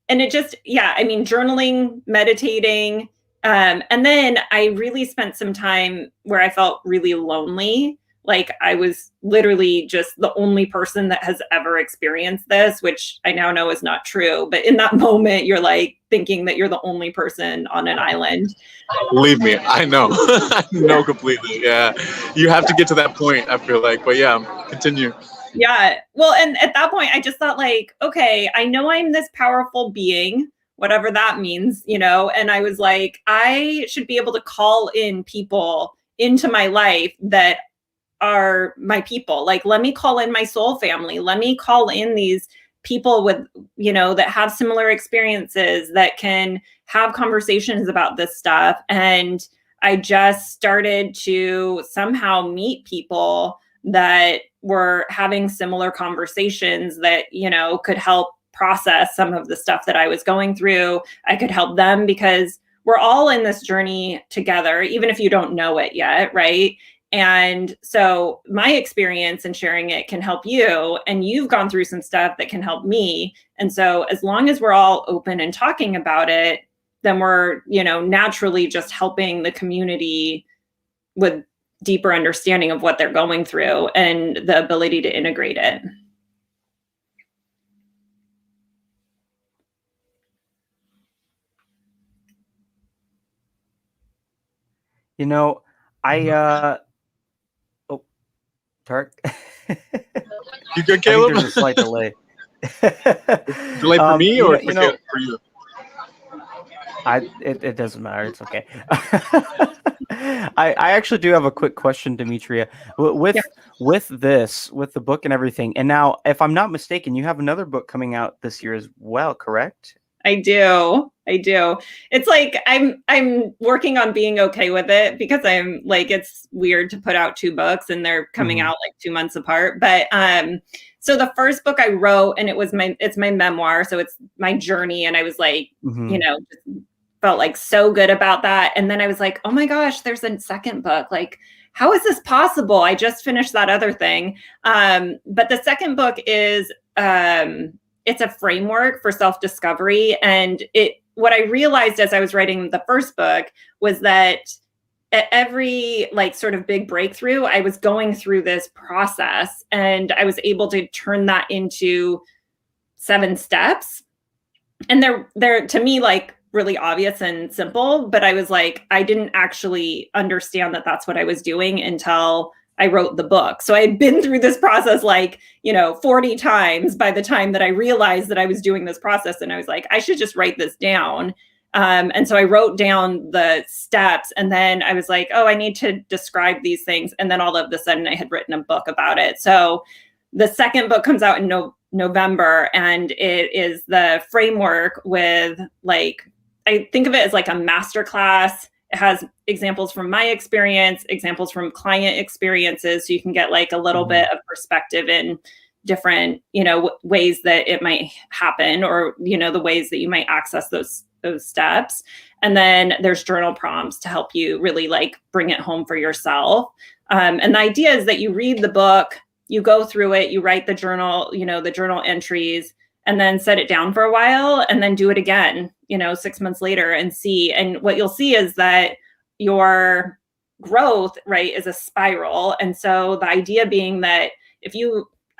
it just, yeah, I mean, journaling, meditating. And then I really spent some time where I felt really lonely. Like I was literally just the only person that has ever experienced this, which I now know is not true. But in that moment, you're like thinking that you're the only person on an island. Believe me, I know. I know completely. Yeah. You have to get to that point, I feel like. But yeah, continue. Yeah. Well, and at that point, I just thought like, okay, I know I'm this powerful being, whatever that means, and I was like, I should be able to call in people into my life that are my people. Like, let me call in my soul family. Let me call in these people with, that have similar experiences, that can have conversations about this stuff. And I just started to somehow meet people that were having similar conversations that, could help process some of the stuff that I was going through. I could help them because we're all in this journey together, even if you don't know it yet, right? And so my experience in sharing it can help you, and you've gone through some stuff that can help me. And so as long as we're all open and talking about it, then we're, naturally just helping the community with deeper understanding of what they're going through and the ability to integrate it. Tarik. You good, Caleb? There's a slight delay. Delay for me or for you? It doesn't matter. It's okay. I actually do have a quick question, Dmitria. With the book and everything, and now, if I'm not mistaken, you have another book coming out this year as well, correct? I do. It's like I'm working on being okay with it, because I'm like, it's weird to put out 2 books and they're coming out like 2 months apart. But so the first book I wrote, and it's my memoir, so it's my journey, and I was like, just felt like so good about that. And then I was like, oh my gosh, there's a second book. Like, how is this possible? I just finished that other thing. But the second book is it's a framework for self-discovery. And what I realized as I was writing the first book was that at every like sort of big breakthrough, I was going through this process, and I was able to turn that into 7 steps. And they're to me, like, really obvious and simple, but I was like, I didn't actually understand that that's what I was doing until I wrote the book. So I had been through this process 40 times by the time that I realized that I was doing this process. And I was like, I should just write this down. And so I wrote down the steps, and then I was like, oh, I need to describe these things. And then all of a sudden I had written a book about it. So the second book comes out in November, and it is the framework with I think of it as like a masterclass. It has examples from my experience, examples from client experiences. So you can get like a little bit of perspective in different, ways that it might happen, or, the ways that you might access those steps. And then there's journal prompts to help you really bring it home for yourself. And the idea is that you read the book, you go through it, you write the journal, the journal entries, and then set it down for a while, and then do it again, 6 months later, and see. And what you'll see is that your growth, right, is a spiral. And so the idea being that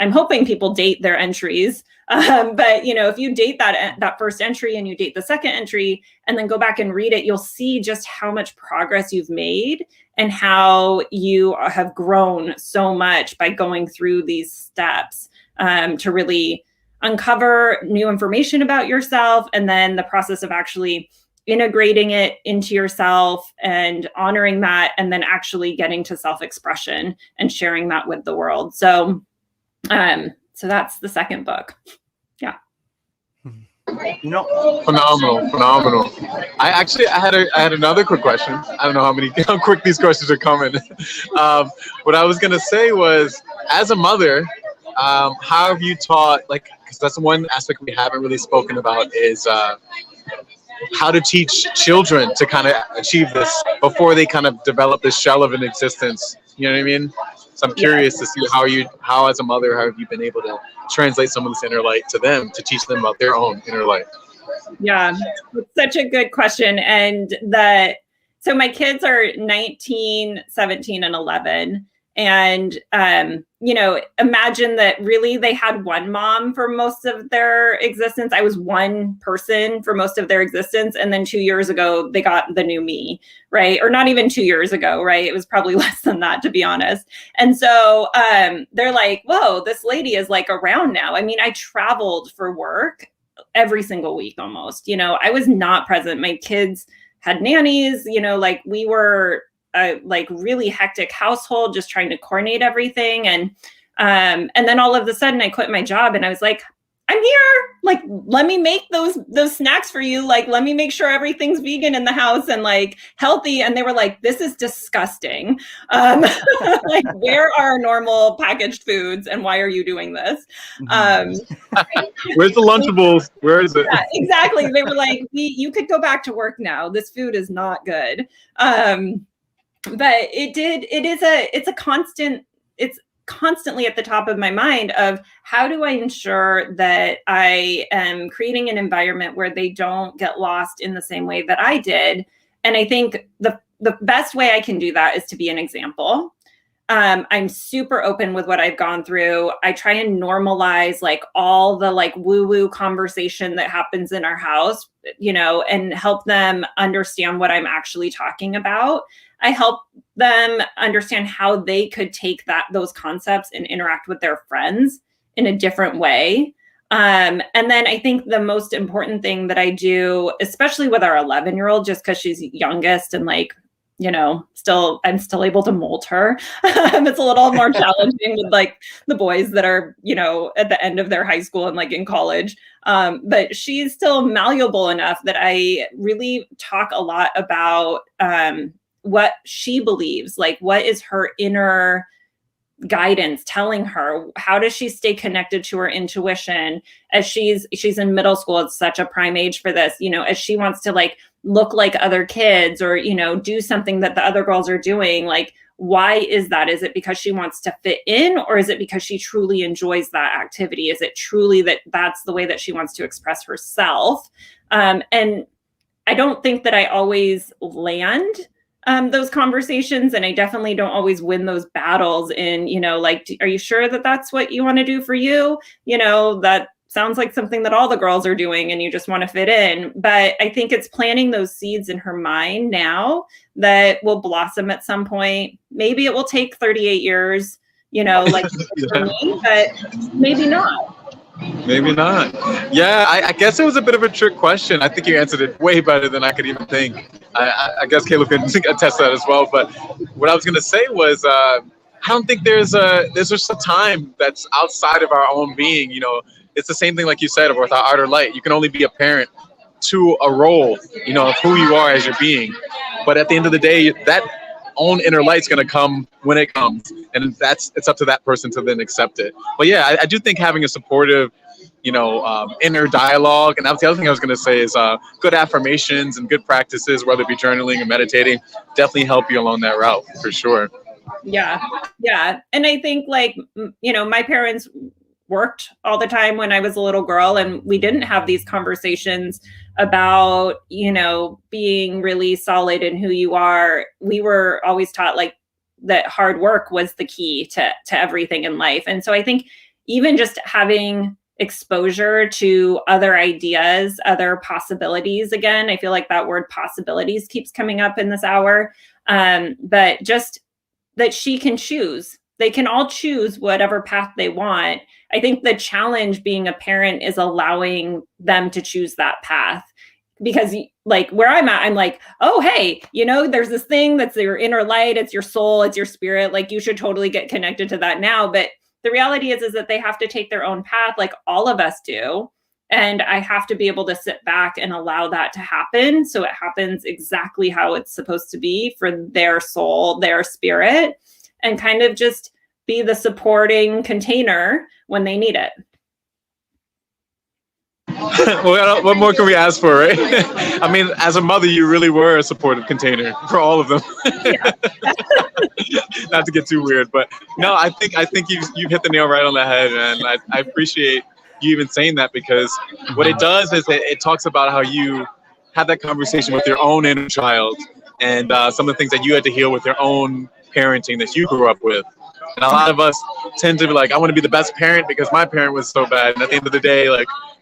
I'm hoping people date their entries, but if you date that first entry and you date the second entry and then go back and read it, you'll see just how much progress you've made and how you have grown so much by going through these steps to really uncover new information about yourself, and then the process of actually integrating it into yourself and honoring that, and then actually getting to self-expression and sharing that with the world. So that's the second book. Yeah. Phenomenal. I had another quick question. I don't know how quick these questions are coming. What I was gonna say was, as a mother, how have you taught, because that's one aspect we haven't really spoken about, is how to teach children to kind of achieve this before they kind of develop this shell of an existence. You know what I mean? So I'm curious to see how as a mother, how have you been able to translate some of this inner light to them, to teach them about their own inner light? Yeah, it's such a good question. And so my kids are 19, 17, and 11. And, imagine that really they had one mom for most of their existence. I was one person for most of their existence. And then 2 years ago, they got the new me, right? Or not even 2 years ago, right? It was probably less than that, to be honest. And so they're like, whoa, this lady is around now. I mean, I traveled for work every single week almost. I was not present. My kids had nannies, we were a really hectic household, just trying to coordinate everything. And then all of a sudden I quit my job, and I was like, I'm here. Let me make those snacks for you. Let me make sure everything's vegan in the house and healthy. And they were like, this is disgusting. Where are normal packaged foods, and why are you doing this? Where's the Lunchables? Where is it? Yeah, exactly. They were like, you could go back to work now. This food is not good. But it's constantly at the top of my mind of, how do I ensure that I am creating an environment where they don't get lost in the same way that I did? And I think the best way I can do that is to be an example. I'm super open with what I've gone through. I try and normalize all the woo-woo conversation that happens in our house, and help them understand what I'm actually talking about. I help them understand how they could take those concepts and interact with their friends in a different way. And then I think the most important thing that I do, especially with our 11-year-old, just because she's youngest and I'm still able to mold her. It's a little more challenging with the boys that are, at the end of their high school and in college. But she's still malleable enough that I really talk a lot about what she believes, what is her inner guidance telling her. How does she stay connected to her intuition as she's in middle school? It's such a prime age for this, as she wants to look like other kids, or do something that the other girls are doing. Why is that? Is it because she wants to fit in, or is it because she truly enjoys that activity? Is it truly that's the way that she wants to express herself? And I don't think that I always land those conversations, and I definitely don't always win those battles in, are you sure that that's what you want to do for you? That sounds like something that all the girls are doing and you just want to fit in. But I think it's planting those seeds in her mind now that will blossom at some point. Maybe it will take 38 years, like for me, but maybe not. Maybe not. Yeah, I guess it was a bit of a trick question. I think you answered it way better than I could even think. I guess Caleb could attest to that as well. But what I was going to say was, I don't think there's just a time that's outside of our own being. It's the same thing like you said with our outer light. You can only be a parent to a role, of who you are as your being. But at the end of the day, that own inner light's going to come when it comes, and it's up to that person to then accept it. But yeah, I do think having a supportive inner dialogue, and that's the other thing I was going to say is good affirmations and good practices, whether it be journaling or meditating, definitely help you along that route for sure. Yeah And I think my parents worked all the time when I was a little girl, and we didn't have these conversations about being really solid in who you are. We were always taught that hard work was the key to everything in life. And so I think even just having exposure to other ideas, other possibilities, again, I feel like that word possibilities keeps coming up in this hour, but just that she can choose. They can all choose whatever path they want. I think the challenge being a parent is allowing them to choose that path. Because where I'm at, I'm like, oh, hey, there's this thing that's your inner light. It's your soul. It's your spirit. You should totally get connected to that now. But the reality is that they have to take their own path like all of us do. And I have to be able to sit back and allow that to happen. So it happens exactly how it's supposed to be for their soul, their spirit, and kind of just be the supporting container when they need it. Well, what more can we ask for, right? I mean, as a mother, you really were a supportive container for all of them. Not to get too weird, but no, I think you've hit the nail right on the head, and I appreciate you even saying that, because what it does is it talks about how you had that conversation with your own inner child, and some of the things that you had to heal with your own parenting that you grew up with. And a lot of us tend to be like, I want to be the best parent because my parent was so bad. And at the end of the day,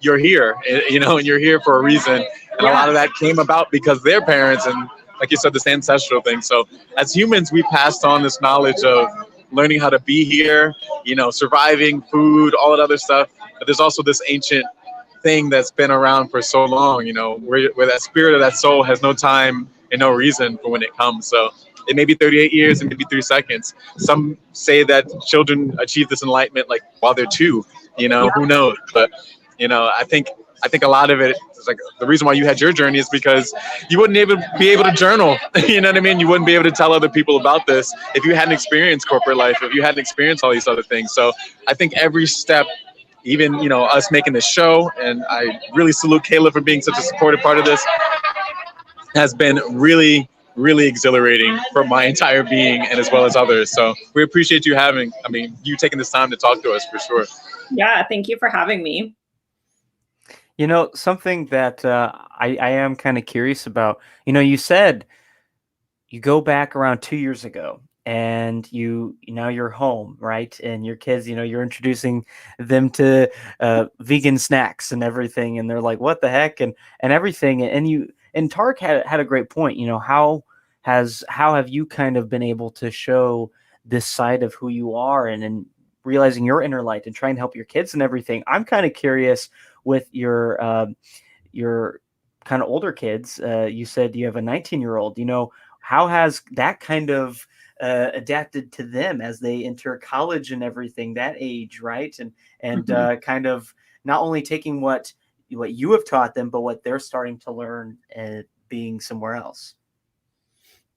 you're here, and you're here for a reason. And a lot of that came about because their parents, and like you said, this ancestral thing. So as humans, we passed on this knowledge of learning how to be here, surviving, food, all that other stuff. But there's also this ancient thing that's been around for so long, where that spirit of that soul has no time and no reason for when it comes. So it may be 38 years and maybe 3 seconds. Some say that children achieve this enlightenment while they're 2, who knows? But, I think a lot of it is the reason why you had your journey is because you wouldn't be able to journal. You know what I mean? You wouldn't be able to tell other people about this if you hadn't experienced corporate life, if you hadn't experienced all these other things. So I think every step, even, us making this show, and I really salute Caleb for being such a supportive part of this, has been really, really exhilarating for my entire being and as well as others. So we appreciate you you taking this time to talk to us for sure. Yeah, thank you for having me. Something that I am kind of curious about, you said you go back around 2 years ago and now you're home, right? And your kids, you're introducing them to vegan snacks and everything. And they're like, what the heck? And everything. And Tarik had a great point. How have you kind of been able to show this side of who you are and realizing your inner light and trying to help your kids and everything? I'm kind of curious with your kind of older kids. You said you have a 19-year-old. How has that kind of adapted to them as they enter college and everything, that age, right? And kind of not only taking what you have taught them, but what they're starting to learn being somewhere else.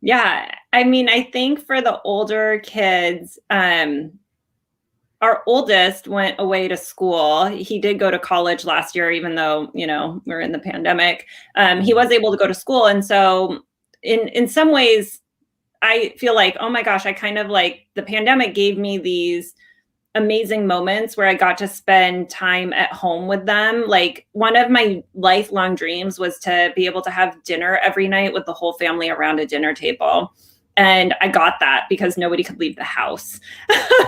Yeah, I think for the older kids, our oldest went away to school. He did go to college last year, even though, we're in the pandemic. He was able to go to school. And so in some ways, I feel like, oh my gosh, I kind of the pandemic gave me these amazing moments where I got to spend time at home with them. One of my lifelong dreams was to be able to have dinner every night with the whole family around a dinner table. And I got that because nobody could leave the house.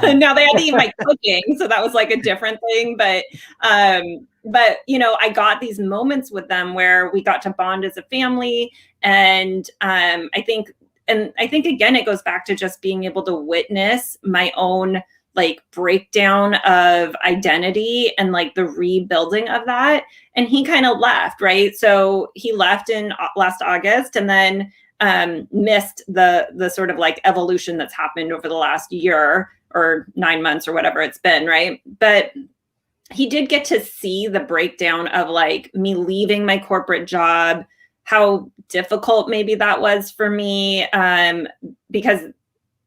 Now they had to eat my cooking, so that was like a different thing. But I got these moments with them where we got to bond as a family, and I think again it goes back to just being able to witness my own like breakdown of identity and like the rebuilding of that. And he kind of left, right? So he left in last August, and then missed the sort of like evolution that's happened over the last year or 9 months or whatever it's been, right? But he did get to see the breakdown of like me leaving my corporate job, how difficult maybe that was for me, because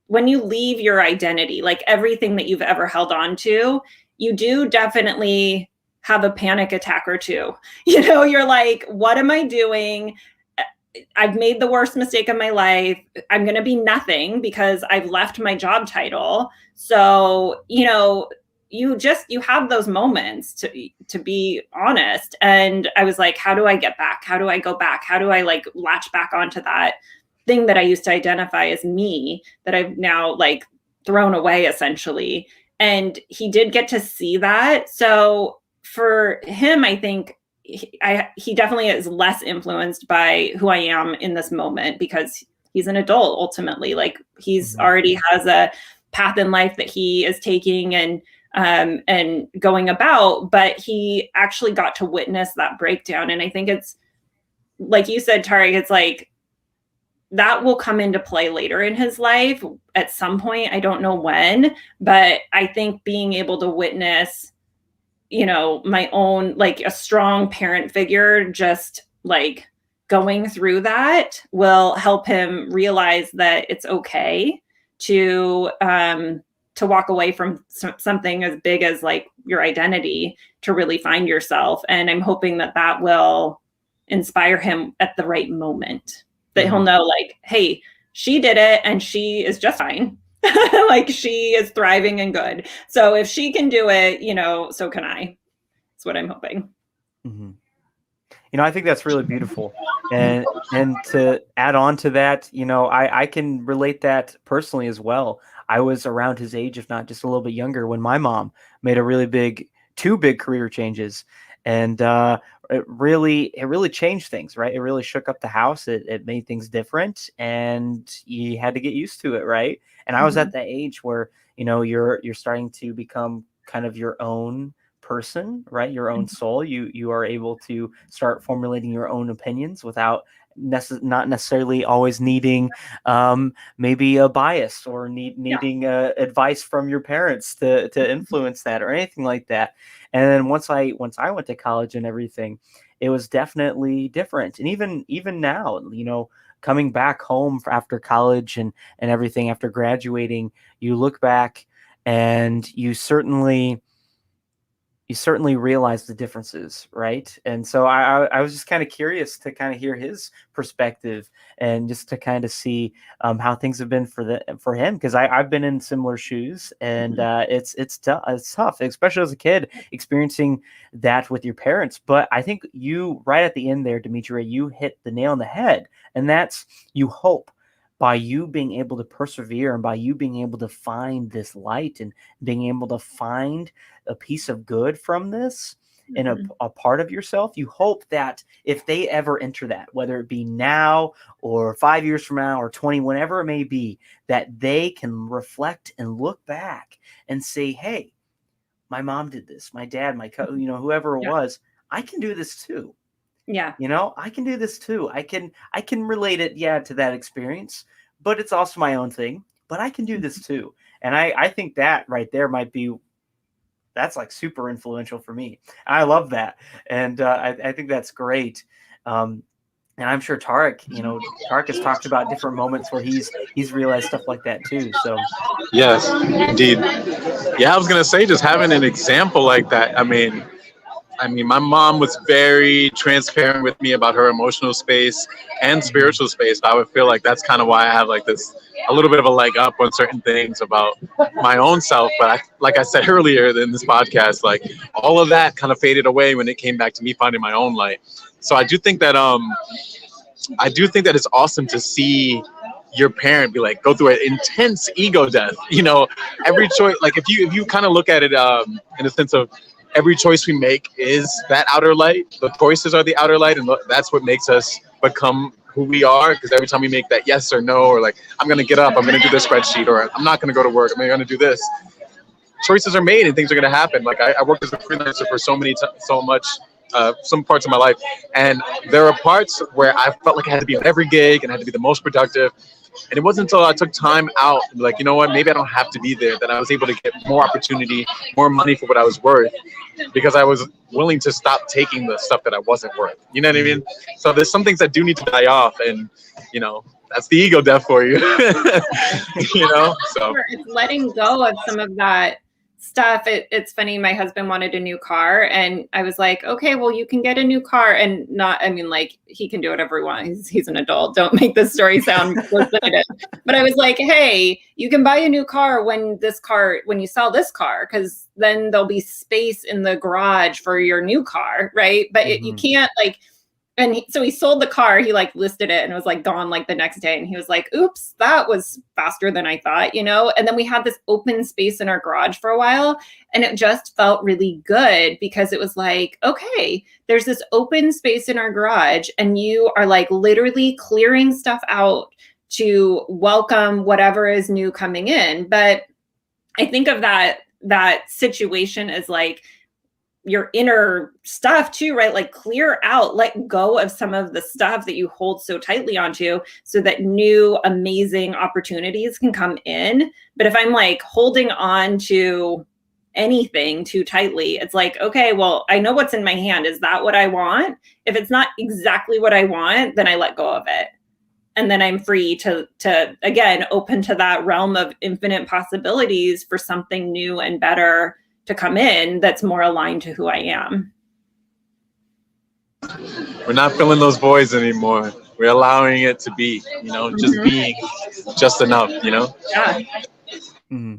when you leave your identity, like everything that you've ever held on to, you do definitely have a panic attack or two. You're like, what am I doing? I've made the worst mistake of my life. I'm going to be nothing because I've left my job title. So, you have those moments to be honest. And I was like, how do I get back? How do I go back? How do I like latch back onto that thing that I used to identify as me that I've now like thrown away essentially? And he did get to see that. So for him, I think he definitely is less influenced by who I am in this moment because he's an adult ultimately. Like he's already has a path in life that he is taking and going about, but he actually got to witness that breakdown. And I think it's like you said, Tarik, it's like that will come into play later in his life at some point. I don't know when, but I think being able to witness my own, like a strong parent figure, just like going through that will help him realize that it's okay to walk away from something as big as like your identity to really find yourself. And I'm hoping that will inspire him at the right moment, that he'll know like, hey, she did it and she is just fine. Like she is thriving and good. So if she can do it, so can I. That's what I'm hoping. Mm-hmm. I think that's really beautiful. And to add on to that, I can relate that personally as well. I was around his age, if not just a little bit younger, when my mom made two big career changes. And it really changed things, right? It really shook up the house. It made things different, and you had to get used to it, right? And I was at that age where, you're starting to become kind of your own person, right? Your own soul. You are able to start formulating your own opinions without not necessarily always needing maybe a bias or needing advice from your parents to influence that or anything like that. And then once I went to college and everything, it was definitely different. And even now, coming back home after college and everything, after graduating, you look back and you certainly realize the differences, right? And so I was just kind of curious to kind of hear his perspective and just to kind of see how things have been for him, because I've been in similar shoes, and it's tough, especially as a kid experiencing that with your parents. But I think you right at the end there, Dmitria, you hit the nail on the head, and that's you hope. By you being able to persevere and by you being able to find this light and being able to find a piece of good from this in a part of yourself, you hope that if they ever enter that, whether it be now or 5 years from now or 20, whenever it may be, that they can reflect and look back and say, hey, my mom did this, my dad, whoever it was, I can do this too. Yeah. I can do this too. I can relate it, to that experience, but it's also my own thing, but I can do this too. And I think that right there that's like super influential for me. I love that. And I think that's great. And I'm sure Tarik has talked about different moments where he's realized stuff like that too. So yes, indeed. Yeah, I was going to say, just having an example like that. I mean, my mom was very transparent with me about her emotional space and spiritual space. I would feel like that's kind of why I have like a little bit of a leg up on certain things about my own self. But like I said earlier in this podcast, like all of that kind of faded away when it came back to me finding my own light. So I do think that it's awesome to see your parent be like, go through an intense ego death. You know, every choice, like if you kind of look at it in a sense of every choice we make is that outer light. The choices are the outer light, and that's what makes us become who we are. Because every time we make that yes or no, or like, I'm going to get up, I'm going to do this spreadsheet, or I'm not going to go to work, I'm going to do this. Choices are made and things are going to happen. Like I worked as a freelancer for some parts of my life, and there are parts where I felt like I had to be on every gig and I had to be the most productive. And it wasn't until I took time out, like, you know what, maybe I don't have to be there, that I was able to get more opportunity, more money for what I was worth, because I was willing to stop taking the stuff that I wasn't worth. You know what I mean? So there's some things that do need to die off, and, you know, that's the ego death for you. You know, so it's letting go of some of that stuff. It's funny, my husband wanted a new car, and I was like, okay, well, you can get a new car. And not, I mean, like, he can do whatever he wants. He's an adult. Don't make this story sound worse than it is. But I was like, hey, you can buy a new car when you sell this car, because then there'll be space in the garage for your new car, right? But you can't, like, and so he sold the car, he like listed it, and it was like gone like the next day. And he was like, oops, that was faster than I thought, you know? And then we had this open space in our garage for a while, and it just felt really good, because it was like, okay, there's this open space in our garage, and you are like literally clearing stuff out to welcome whatever is new coming in. But I think of that situation as like your inner stuff too, right? Like clear out, let go of some of the stuff that you hold so tightly onto, so that new amazing opportunities can come in. But if I'm like holding on to anything too tightly, it's like, okay, well, I know what's in my hand. Is that what I want? If it's not exactly what I want, then I let go of it. And then I'm free to again, open to that realm of infinite possibilities for something new and better to come in that's more aligned to who I am. We're not filling those voids anymore. We're allowing it to be, you know, just being just enough, you know? Yeah. Mm-hmm.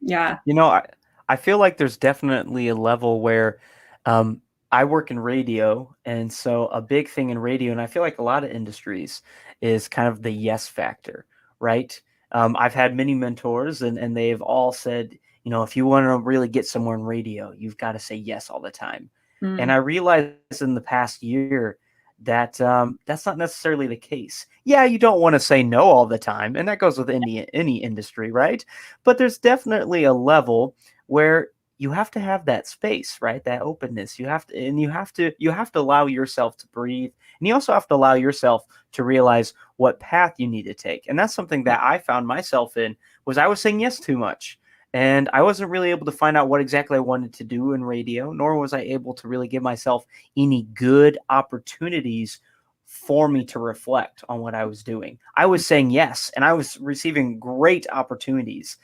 Yeah. You know, I feel like there's definitely a level where I work in radio. And so a big thing in radio, and I feel like a lot of industries, is kind of the yes factor, right? I've had many mentors, and they've all said, you know, if you want to really get somewhere in radio, you've got to say yes all the time. And I realized in the past year that that's not necessarily the case. Yeah, you don't want to say no all the time, and that goes with any industry, right? But there's definitely a level where you have to have that space, right? That openness. You have to allow yourself to breathe, and you also have to allow yourself to realize what path you need to take. And that's something that I found myself in, was I was saying yes too much. And I wasn't really able to find out what exactly I wanted to do in radio, nor was I able to really give myself any good opportunities for me to reflect on what I was doing. I was saying yes, and I was receiving great opportunities,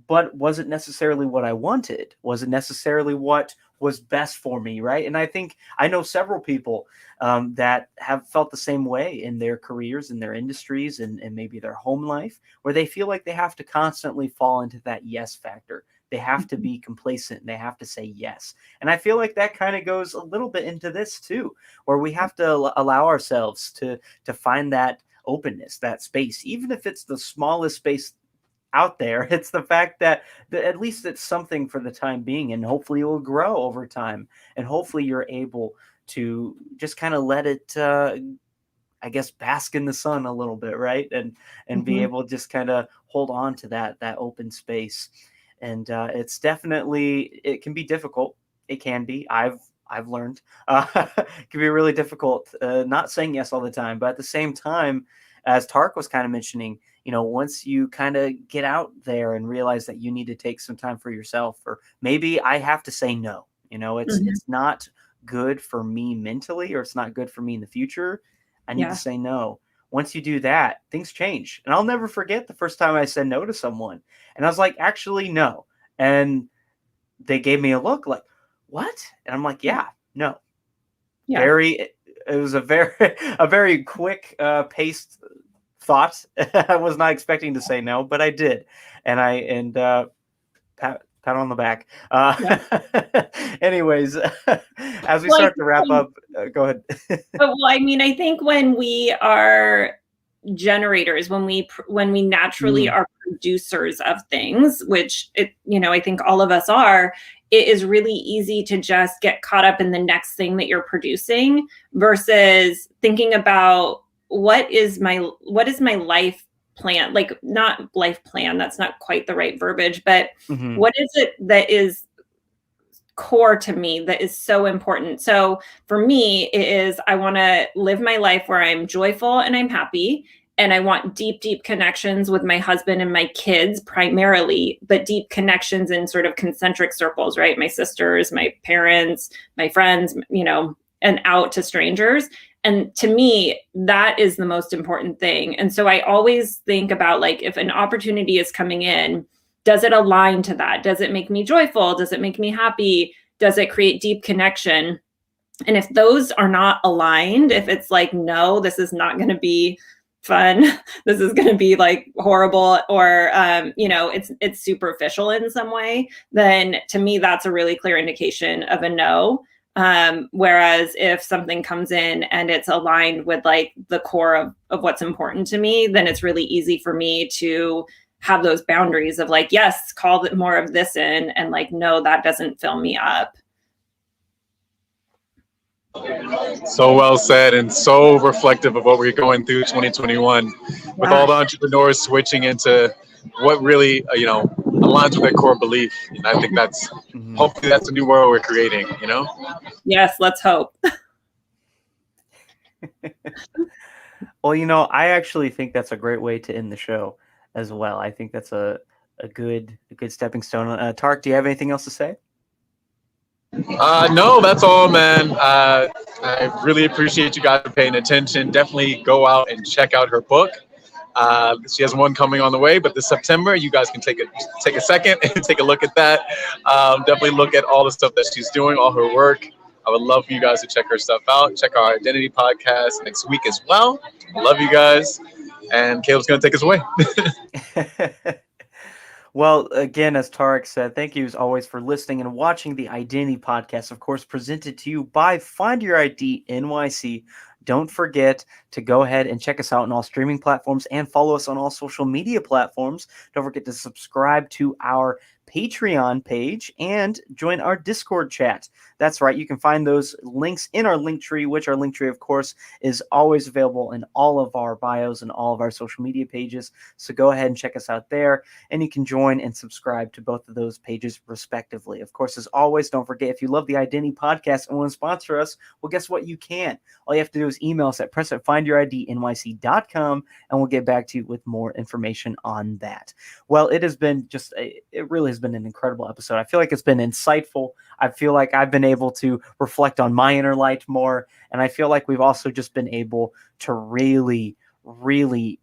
but wasn't necessarily what I wanted, wasn't necessarily what was best for me, right? And I think I know several people that have felt the same way in their careers, in their industries, and maybe their home life, where they feel like they have to constantly fall into that yes factor. They have to be complacent, and they have to say yes. And I feel like that kind of goes a little bit into this too, where we have to allow ourselves to find that openness, that space, even if it's the smallest space out there. It's the fact that at least it's something for the time being, and hopefully it will grow over time, and hopefully you're able to just kind of let it I guess bask in the sun a little bit, right? And be able to just kind of hold on to that open space. And it's definitely, it can be difficult. It can be. I've learned it can be really difficult not saying yes all the time, but at the same time, as Tarik was kind of mentioning, you know, once you kind of get out there and realize that you need to take some time for yourself, or maybe I have to say no, you know, it's not good for me mentally, or it's not good for me in the future. I need to say no. Once you do that, things change. And I'll never forget the first time I said no to someone, and I was like, actually, no. And they gave me a look like, what? And I'm like, yeah, no. Yeah. It was a very quick paced thought. I was not expecting to say no, but I did. And pat on the back. Anyways, as we start to wrap up, go ahead. Well, I mean, I think when we are generators, when we naturally are producers of things, which I think all of us are, it is really easy to just get caught up in the next thing that you're producing versus thinking about what is my life plan, like not life plan, that's not quite the right verbiage, but what is it that is core to me that is so important. So for me, it is, I want to live my life where I'm joyful and I'm happy. And I want deep, deep connections with my husband and my kids primarily, but deep connections in sort of concentric circles, right? My sisters, my parents, my friends, and out to strangers. And to me, that is the most important thing. And so I always think about, like, if an opportunity is coming in, does it align to that? Does it make me joyful? Does it make me happy? Does it create deep connection? And if those are not aligned, if it's like, no, this is not going to be fun, this is going to be like horrible, or, it's superficial in some way, then to me, that's a really clear indication of a no. Whereas if something comes in and it's aligned with like the core of what's important to me, then it's really easy for me to have those boundaries of like, yes, call it more of this in, and like, no, that doesn't fill me up. So well said, and so reflective of what we're going through 2021 with all the entrepreneurs switching into what really, aligns with their core belief. And I think that's, hopefully that's a new world we're creating, Yes, let's hope. Well, I actually think that's a great way to end the show as well. I think that's a good stepping stone. Tarik, do you have anything else to say? No, that's all, man. I really appreciate you guys for paying attention. Definitely go out and check out her book. She has one coming on the way, but this September, you guys can take a second and take a look at that. Definitely look at all the stuff that she's doing, all her work. I would love for you guys to check her stuff out. Check our Identity podcast next week as well. Love you guys. And Caleb's going to take us away. Well, again, as Tarik said, thank you as always for listening and watching the Identity Podcast, of course, presented to you by Find Your ID NYC. Don't forget to go ahead and check us out on all streaming platforms and follow us on all social media platforms. Don't forget to subscribe to our Patreon page and join our Discord chat. That's right. You can find those links in our link tree, which our link tree, of course, is always available in all of our bios and all of our social media pages. So go ahead and check us out there, and you can join and subscribe to both of those pages respectively. Of course, as always, don't forget, if you love the Identity Podcast and want to sponsor us, well, guess what? You can. All you have to do is email us at press@findyouridnyc.com, and we'll get back to you with more information on that. Well, it really has been an incredible episode. I feel like it's been insightful. I feel like I've been able to reflect on my inner light more. And I feel like we've also just been able to really, really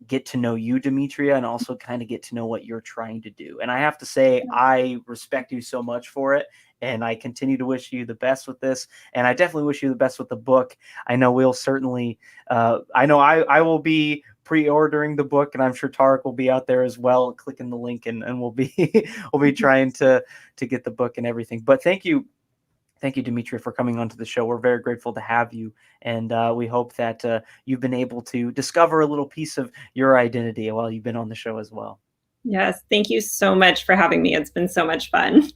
get to know you, Dmitria, and also kind of get to know what you're trying to do. And I have to say, I respect you so much for it. And I continue to wish you the best with this. And I definitely wish you the best with the book. I know we'll certainly, I will be pre-ordering the book, and I'm sure Tarik will be out there as well, clicking the link, and we'll be trying to get the book and everything. But thank you, Dmitria, for coming onto the show. We're very grateful to have you, and we hope that you've been able to discover a little piece of your identity while you've been on the show as well. Yes, thank you so much for having me. It's been so much fun.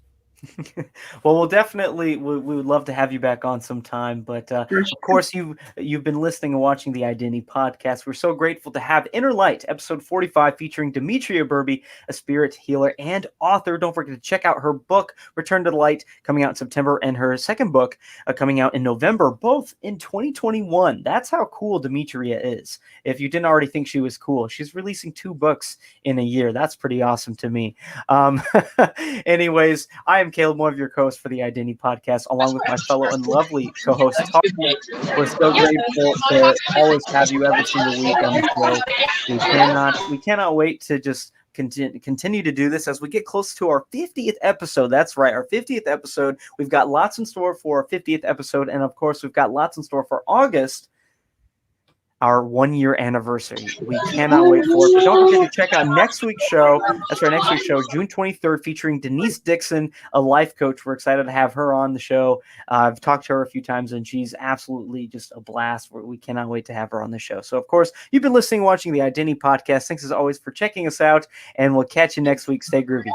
Well, we would love to have you back on sometime, but of course you've been listening and watching the Identity Podcast. We're so grateful to have Inner Light, episode 45, featuring Dmitria Burby, a spirit healer and author. Don't forget to check out her book, Return to the Light, coming out in September, and her second book coming out in November, both in 2021. That's how cool Dmitria is. If you didn't already think she was cool, she's releasing 2 books in a year. That's pretty awesome to me. Anyways, I am Caleb, one of your co-hosts for the Identity Podcast, along with my fellow and lovely co-host, Tarik. We're so grateful to always have you every single week on the show. We cannot wait to just continue to do this as we get close to our 50th episode. That's right, our 50th episode. We've got lots in store for our 50th episode, and of course, we've got lots in store for August. our 1-year anniversary. We cannot wait for it. But don't forget to check out next week's show. That's our next week's show, June 23rd, featuring Denise Dixon, a life coach. We're excited to have her on the show. I've talked to her a few times, and she's absolutely just a blast. We cannot wait to have her on the show. So, of course, you've been listening, watching the Identity Podcast. Thanks, as always, for checking us out, and we'll catch you next week. Stay groovy.